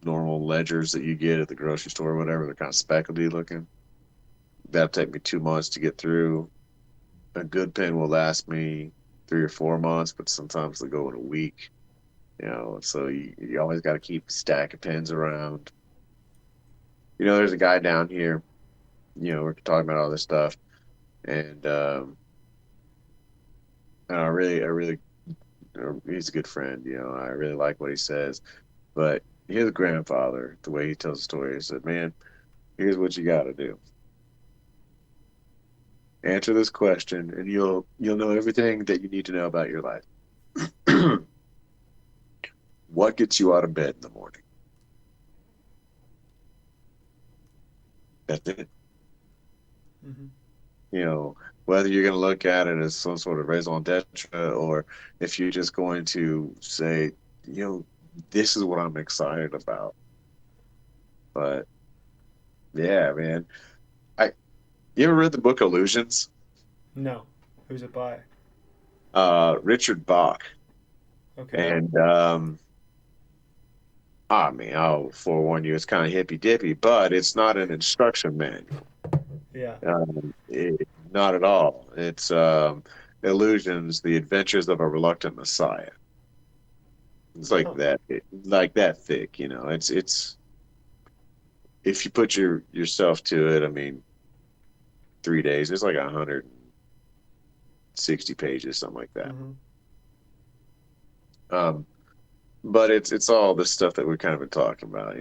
normal ledgers that you get at the grocery store or whatever. They're kind of speckledy looking. That'll take me 2 months to get through. A good pen will last me 3 or 4 months, but sometimes they go in a week. So you always got to keep a stack of pens around. There's a guy down here. We're talking about all this stuff, and I really, he's a good friend. I really like what he says. But his grandfather, the way he tells the story, he said, "Man, here's what you got to do. Answer this question, and you'll know everything that you need to know about your life. What gets you out of bed in the morning? That's it. Hmm. You know, whether you're going to look at it as some sort of raison d'etre, or if you're just going to say, you know, this is what I'm excited about." But yeah, man, I you ever read the book Illusions? No. Who's it by? Richard Bach, Okay. and I mean, I'll forewarn you, it's kind of hippy dippy, but it's not an instruction manual. Yeah. Not at all. It's Illusions: The Adventures of a Reluctant Messiah. It's Huh. like that thick. It's if you put yourself to it. I mean, 3 days. It's like 160 pages, something like that. Hmm. Um, but it's all the stuff that we've kind of been talking about.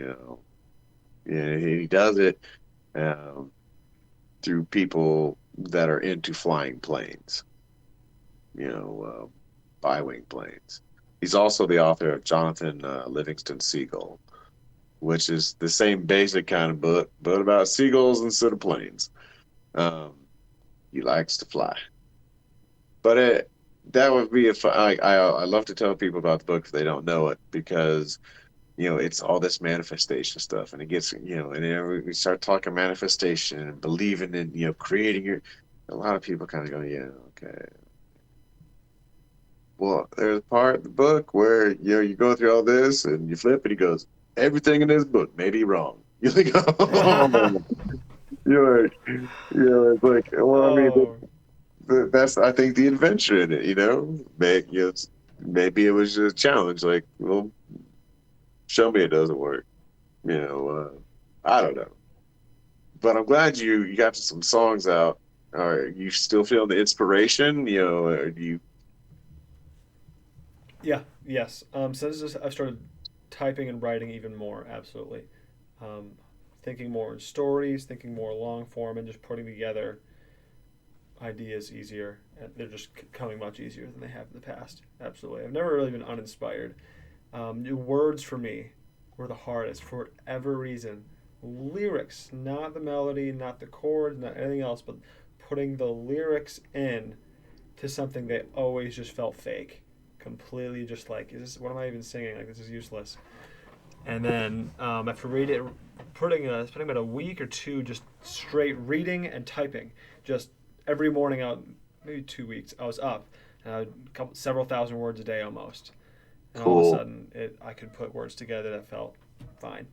Yeah, he does it um, through people that are into flying planes. Bi-wing planes. He's also the author of Jonathan Livingston Seagull, which is the same basic kind of book, but about seagulls instead of planes. Um, he likes to fly, but that would be a fun. I love to tell people about the book if they don't know it because it's all this manifestation stuff, and it gets and then we start talking manifestation and believing in creating your. A lot of people kind of go, yeah, okay. Well, there's a part of the book where you go through all this and you flip and he goes, everything in this book may be wrong. You're like, oh, you're like, it's like, well, I mean, Oh, that's I think the adventure in it, maybe it was just a challenge. Like, well, show me it doesn't work. I don't know, but I'm glad you got some songs out. Are you still feeling the inspiration? Or do you? yeah, yes. Since I've started typing and writing even more, absolutely. Um, Thinking more in stories, thinking more long form, and just putting together ideas easier. And they're just coming much easier than they have in the past. Absolutely. I've never really been uninspired. New words for me were the hardest for whatever reason. Lyrics, not the melody, not the chords, not anything else, but putting the lyrics in to something that always just felt fake. Completely just like, is this, what am I even singing? Like, this is useless. And then after reading it, spending about a week or two just straight reading and typing. Just every morning out, maybe 2 weeks, I was up, and several thousand words a day almost. And all of a Cool. sudden, I could put words together that felt fine.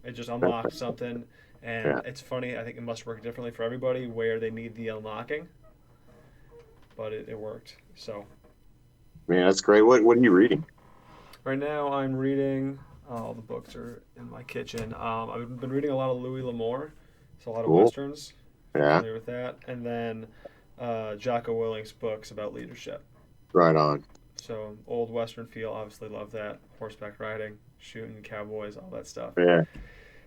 It just unlocked something, and Yeah, it's funny. I think it must work differently for everybody where they need the unlocking, but it worked. So man, that's great. What are you reading? right now, I'm reading. All the books are in my kitchen. I've been reading a lot of Louis L'Amour, so a lot of Cool. westerns. If you're Yeah, familiar with that, and then Jocko Willink's books about leadership. right on. So old western feel. Obviously, love that. Horseback riding, shooting cowboys, all that stuff. Yeah,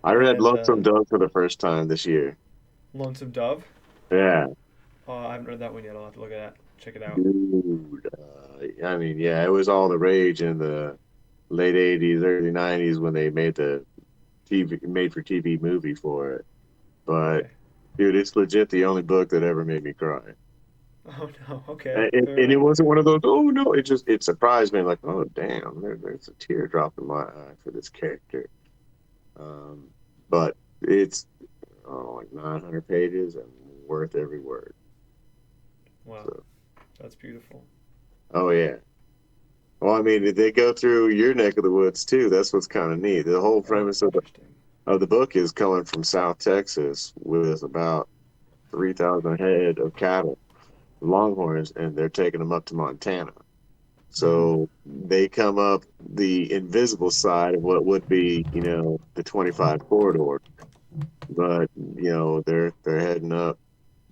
I read And Lonesome Dove for the first time this year. Lonesome Dove. Yeah, I haven't read that one yet. I'll have to look at that. Check it out. dude. I mean, yeah, it was all the rage in the late '80s, early '90s when they made the TV made for TV movie for it. But Okay. dude, it's legit the only book that ever made me cry. Oh no. Okay. And Fair it enough. wasn't one of those. Oh no! It surprised me. Like, oh damn, there's a teardrop in my eye for this character. Um, but it's like 900 pages and worth every word. Wow. So, That's beautiful. oh yeah. Well, I mean, they go through your neck of the woods too. That's what's kind of neat. The whole Oh, premise interesting. of the book is coming from South Texas with about 3,000 head of cattle, longhorns, and they're taking them up to Montana. Mm-hmm. So they come up the invisible side of what would be, the 25 corridor, but they're heading up.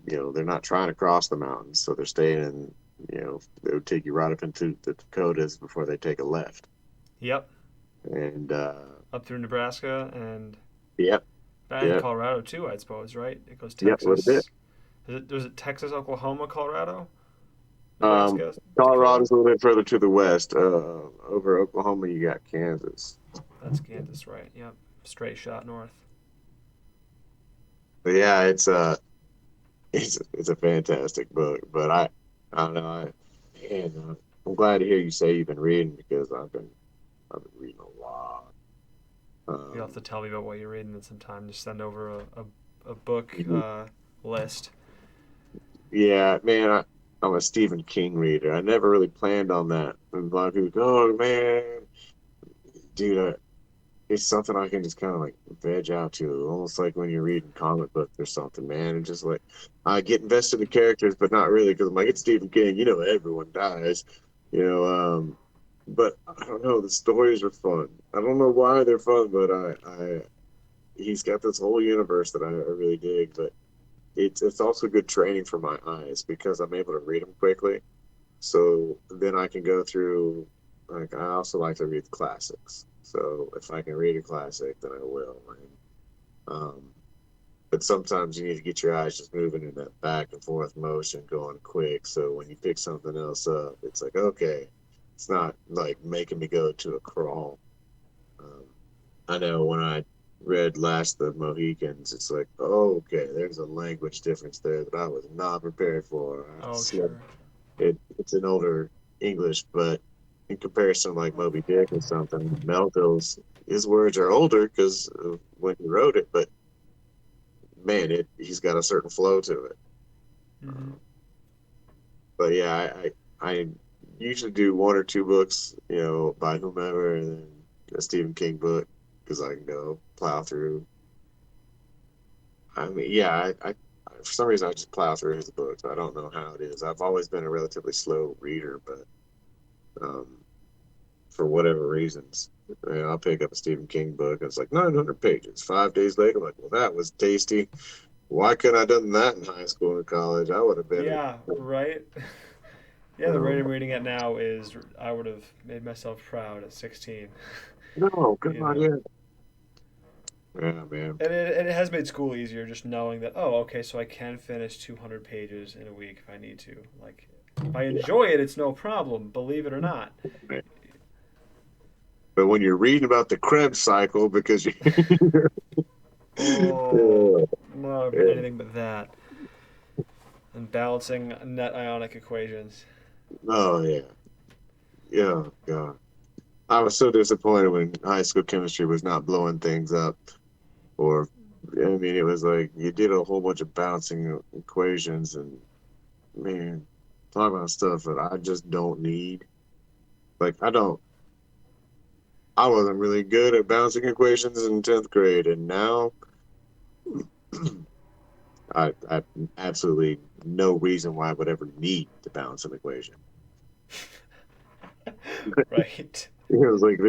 They're not trying to cross the mountains, so they're staying in. They would take you right up into the Dakotas before they take a left. Yep. And Up through Nebraska yep, and yep, Colorado too, I suppose. Right? It goes yep, a little bit. Texas. Was it Texas, Oklahoma, Colorado, Um, Nebraska, Dakota? Colorado's a little bit further to the west. Over Oklahoma, you got Kansas. That's Kansas, right? Yep. Straight shot north. But yeah, it's a fantastic book. But I don't know. I'm glad to hear you say you've been reading because I've been reading a lot. You'll have to Um, tell me about what you're reading in some time. Just send over a book mhm. list. Yeah, man, I'm a Stephen King reader. I never really planned on that. And a lot of people go, "Oh man, dude, it's something I can just kind of like veg out to, almost like when you're reading comic books or something, man. And just like I get invested in the characters, but not really because I'm like it's Stephen King. Everyone dies, you know. But I don't know. The stories are fun. I don't know why they're fun, but he's got this whole universe that I really dig. But it's also good training for my eyes because I'm able to read them quickly. So then I can go through, like, I also like to read classics. So if I can read a classic, then I will. Um, but sometimes you need to get your eyes just moving in that back and forth motion, going quick. So when you pick something else up, it's like, okay, it's not like making me go to a crawl. Um, I know when I read Last of the Mohicans, it's like, oh, okay, there's a language difference there that I was not prepared for. I Oh, slept sure. it's an older English, but in comparison, like Moby Dick or something, Melville's his words are older because of when he wrote it, but man, he's got a certain flow to it. Hmm. Uh, but yeah, I usually do one or two books, by whomever, and then a Stephen King book because I can go plow through. I mean, yeah, for some reason I just plow through his books. I don't know how it is. I've always been a relatively slow reader, but um, for whatever reasons, I'll pick up a Stephen King book and it's like 900 pages. 5 days later, I'm like, well, that was tasty. Why couldn't I have done that in high school and college? I would have been Yeah, a, right. Yeah, the rate um, I'm reading it now is I would have made myself proud at 16. no, come You on, know, yeah, yeah, man, and it has made school easier just knowing that, oh, okay, so I can finish 200 pages in a week if I need to. Like, if I yeah, enjoy it, it's no problem, believe it or not. man. But when you're reading about the Krebs cycle, because you, Oh, yeah, no, yeah, anything but that. And balancing net ionic equations. oh yeah, yeah, God. I was so disappointed when high school chemistry was not blowing things up. Or, I mean, it was like you did a whole bunch of balancing equations, and man, talk about stuff that I just don't need. Like, I wasn't really good at balancing equations in 10th grade, and now I have absolutely no reason why I would ever need to balance an equation. Right. It was like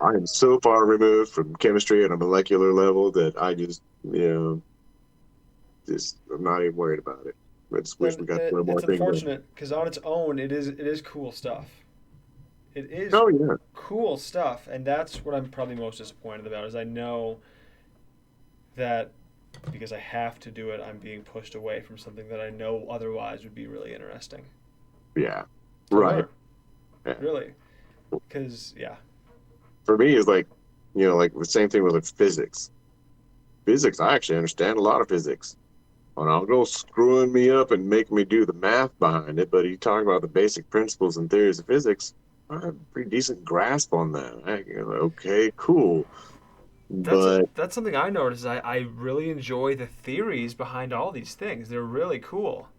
I am so far removed from chemistry at a molecular level that I just I'm not even worried about it. I just wish And we got to throw more it's things in. unfortunate because on its own, it is cool stuff. It is Oh yeah, cool stuff, and that's what I'm probably most disappointed about. Is I know that because I have to do it, I'm being pushed away from something that I know otherwise would be really interesting yeah, to right. learn. Yeah. Really, because yeah, For me, it's like like the same thing with like physics. Physics, I actually understand a lot of physics. And I'll go screwing me up and make me do the math behind it, but you talk about the basic principles and theories of physics, I have a pretty decent grasp on that. Okay, cool. But that's something I noticed. I really enjoy the theories behind all these things. They're really cool.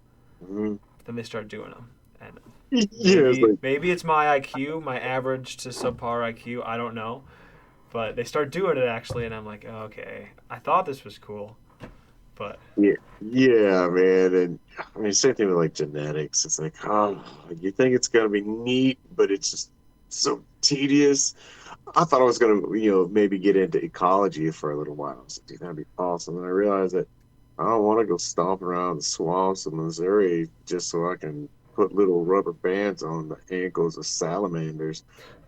mm, But then they start doing them, and yeah, it's like maybe it's my IQ, my average to subpar IQ. I don't know, but they start doing it actually, and I'm like, okay, I thought this was cool, but yeah, yeah, man. And I mean, same thing with like genetics. It's like, oh, you think it's gonna be neat, but it's just so tedious. I thought I was gonna, maybe get into ecology for a little while. So, dude, that'd be awesome. And I realized that I don't want to go stomp around the swamps of Missouri just so I can put little rubber bands on the ankles of salamanders.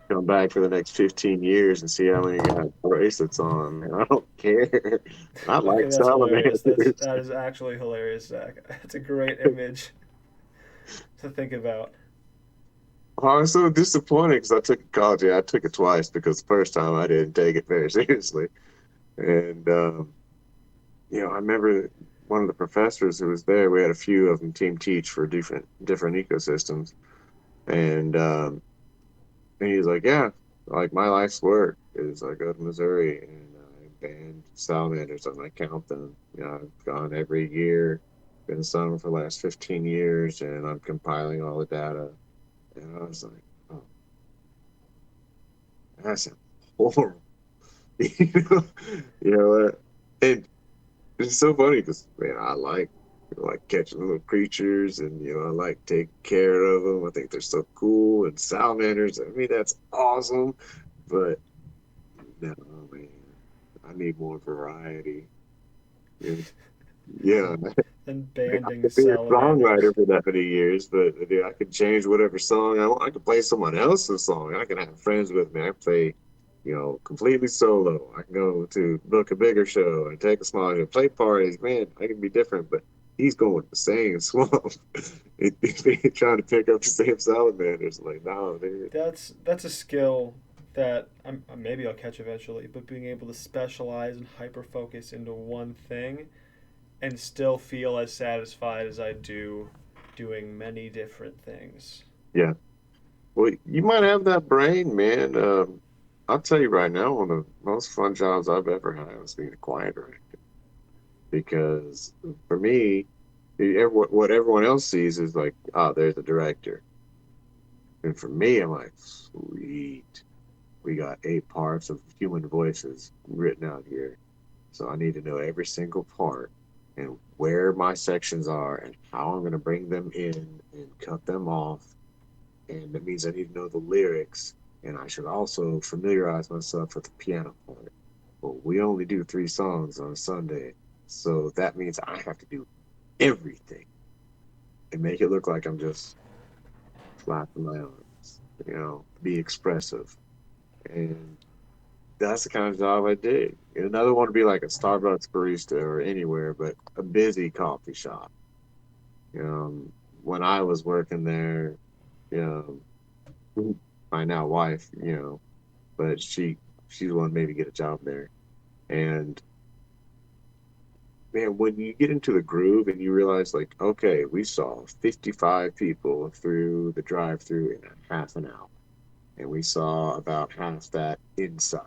Come back for the next 15 years and see how many got bracelets on. Man, I don't care. I okay, like that's hilarious. salamanders. That is actually hilarious, Zach. It's a great image to think about. I was so disappointed because I took ecology. I took it twice because the first time I didn't take it very seriously. And I remember one of the professors who was there. We had a few of them team teach for different ecosystems, and he was like, "Yeah, like my life's work is I go to Missouri and I band salamanders and I count them. I've gone every year, been studying for the last 15 years, and I'm compiling all the data." And I was like, "Oh, that's horrible." you know, and it's so funny because man, I like catching little creatures, and I like taking care of them. I think they're so cool, and salamanders. I mean, that's awesome. But no, man, I need more variety. Yeah, yeah. And I banding could be a salamanders. songwriter for that many years, but I could change whatever song I want. I could play someone else's song. I can have friends with me. I play, completely solo. I can go to book a bigger show and take a smaller show, play parties. Man, I can be different, but he's going with the same swamp. He's trying to pick up the same salamanders. Like, no, dude. That's a skill that maybe I'll catch eventually. But being able to specialize and hyper focus into one thing and still feel as satisfied as I do doing many different things. Yeah. Well, you might have that brain, man. I'll tell you right now, one of the most fun jobs I've ever had was being a choir director. Because for me, what everyone else sees is like, oh, there's a director. And for me, I'm like, sweet. We got 8 parts of human voices written out here. So I need to know every single part and where my sections are and how I'm going to bring them in and cut them off. And that means I need to know the lyrics. And I should also familiarize myself with the piano part. Well, we only do 3 songs on a Sunday. So that means I have to do everything and make it look like I'm just flapping my arms, be expressive. And that's the kind of job I did. And another one would be like a Starbucks barista or anywhere, but a busy coffee shop. Um, when I was working there, my now wife, but she's the one who made me get a job there. And man, when you get into the groove and you realize like, okay, we saw 55 people through the drive-through in a half an hour, and we saw about half that inside,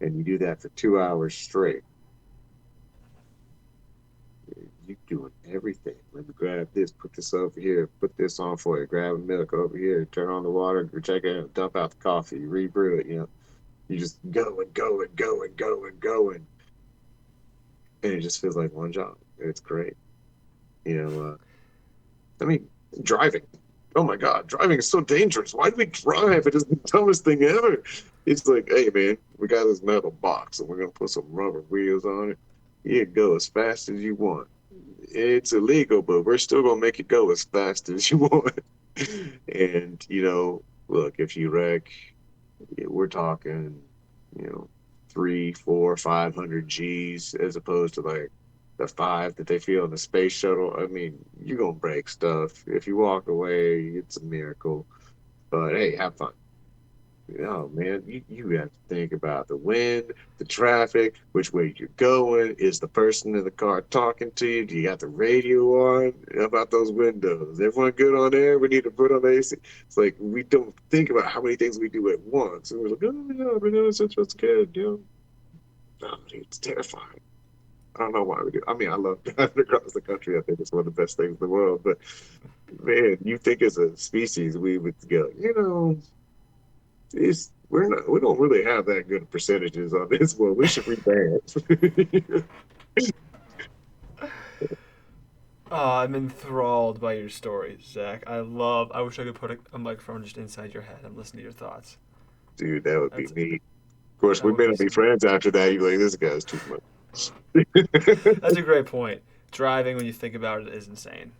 and you do that for 2 hours straight. You doing everything. Let me grab this, put this over here, put this on for you, grab a milk over here, turn on the water, check it out, dump out the coffee, rebrew it. You just go and go and go and go and go and it just feels like one job. It's great. You know, I mean, driving. Oh my God, driving is so dangerous. Why do we drive? It is the dumbest thing ever. It's like, hey man, we got this metal box and we're gonna put some rubber wheels on it. You go as fast as you want. It's illegal, but we're still gonna make it go as fast as you want. And look, if you wreck, we're talking, you know, 3, 4, 500 G's as opposed to like the 5 that they feel in the space shuttle. I mean, you're gonna break stuff. If you walk away, it's a miracle. But hey, have fun. Oh man, you have to think about the wind, the traffic, which way you're going. Is the person in the car talking to you? Do you got the radio on? How about those windows? Everyone good on there? We need to put on the AC. It's like we don't think about how many things we do at once. And we're like, oh yeah, but no, it's just good, No, it's terrifying. I don't know why we do. I mean, I love driving across the country. I think it's one of the best things in the world. But man, you think as a species we would go, we don't really have that good percentages on this one. We should rebalance. Oh, I'm enthralled by your stories, Zach. I wish I could put a microphone just inside your head and listen to your thoughts. Dude, that would be That's neat. Of course, that we would may be not be some. friends after that. You're like, this guy's too much. That's a great point. Driving, when you think about it, is insane.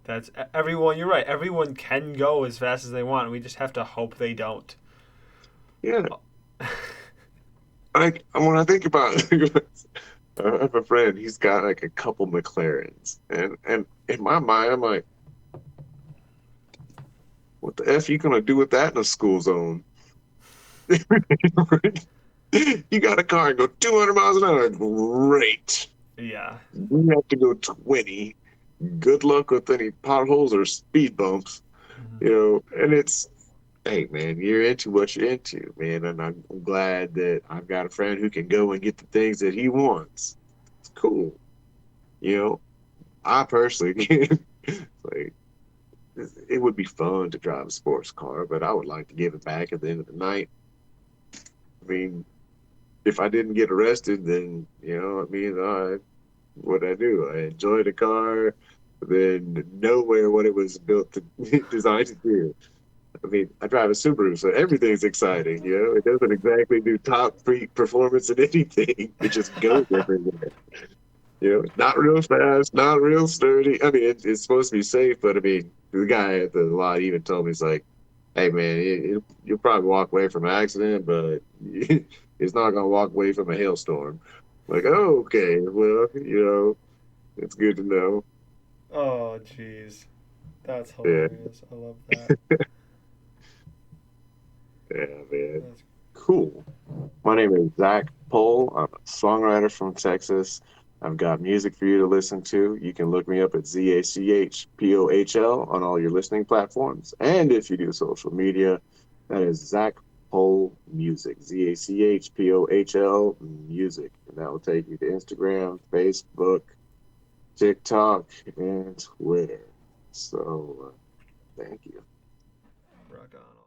That's everyone. You're right. Everyone can go as fast as they want. We just have to hope they don't. Yeah, when I think about it, I have a friend. He's got like a couple McLarens, and in my mind, I'm like, what the f you gonna do with that in a school zone? You got a car and go 200 miles an hour. Great. Yeah. We have to go 20. Good luck with any potholes or speed bumps, Mhm. and it's, hey, man, you're into what you're into, man. And I'm glad that I've got a friend who can go and get the things that he wants. It's cool. You know, I personally, like, it would be fun to drive a sports car, but I would like to give it back at the end of the night. I mean, if I didn't get arrested, then, it means what I do. I enjoy the car, then nowhere what it was built to designed to do. I mean, I drive a Subaru, so everything's exciting. It doesn't exactly do top freak performance in anything. It just goes everywhere. Not real fast, not real sturdy. I mean, it's supposed to be safe, but I mean, the guy at the lot even told me, he's like, "Hey, man, you'll probably walk away from an accident, but it's not gonna walk away from a hailstorm." Like, oh, okay, well, it's good to know. Oh, jeez. That's Yeah, hilarious. I love that. yeah, man. That's Cool. My name is Zach Pohl. I'm a songwriter from Texas. I've got music for you to listen to. You can look me up at ZACHPOHL on all your listening platforms. And if you do social media, that is Zach Pohl Music, ZACHPOHL Music. And that will take you to Instagram, Facebook, TikTok, and Twitter. So thank you. Rock on.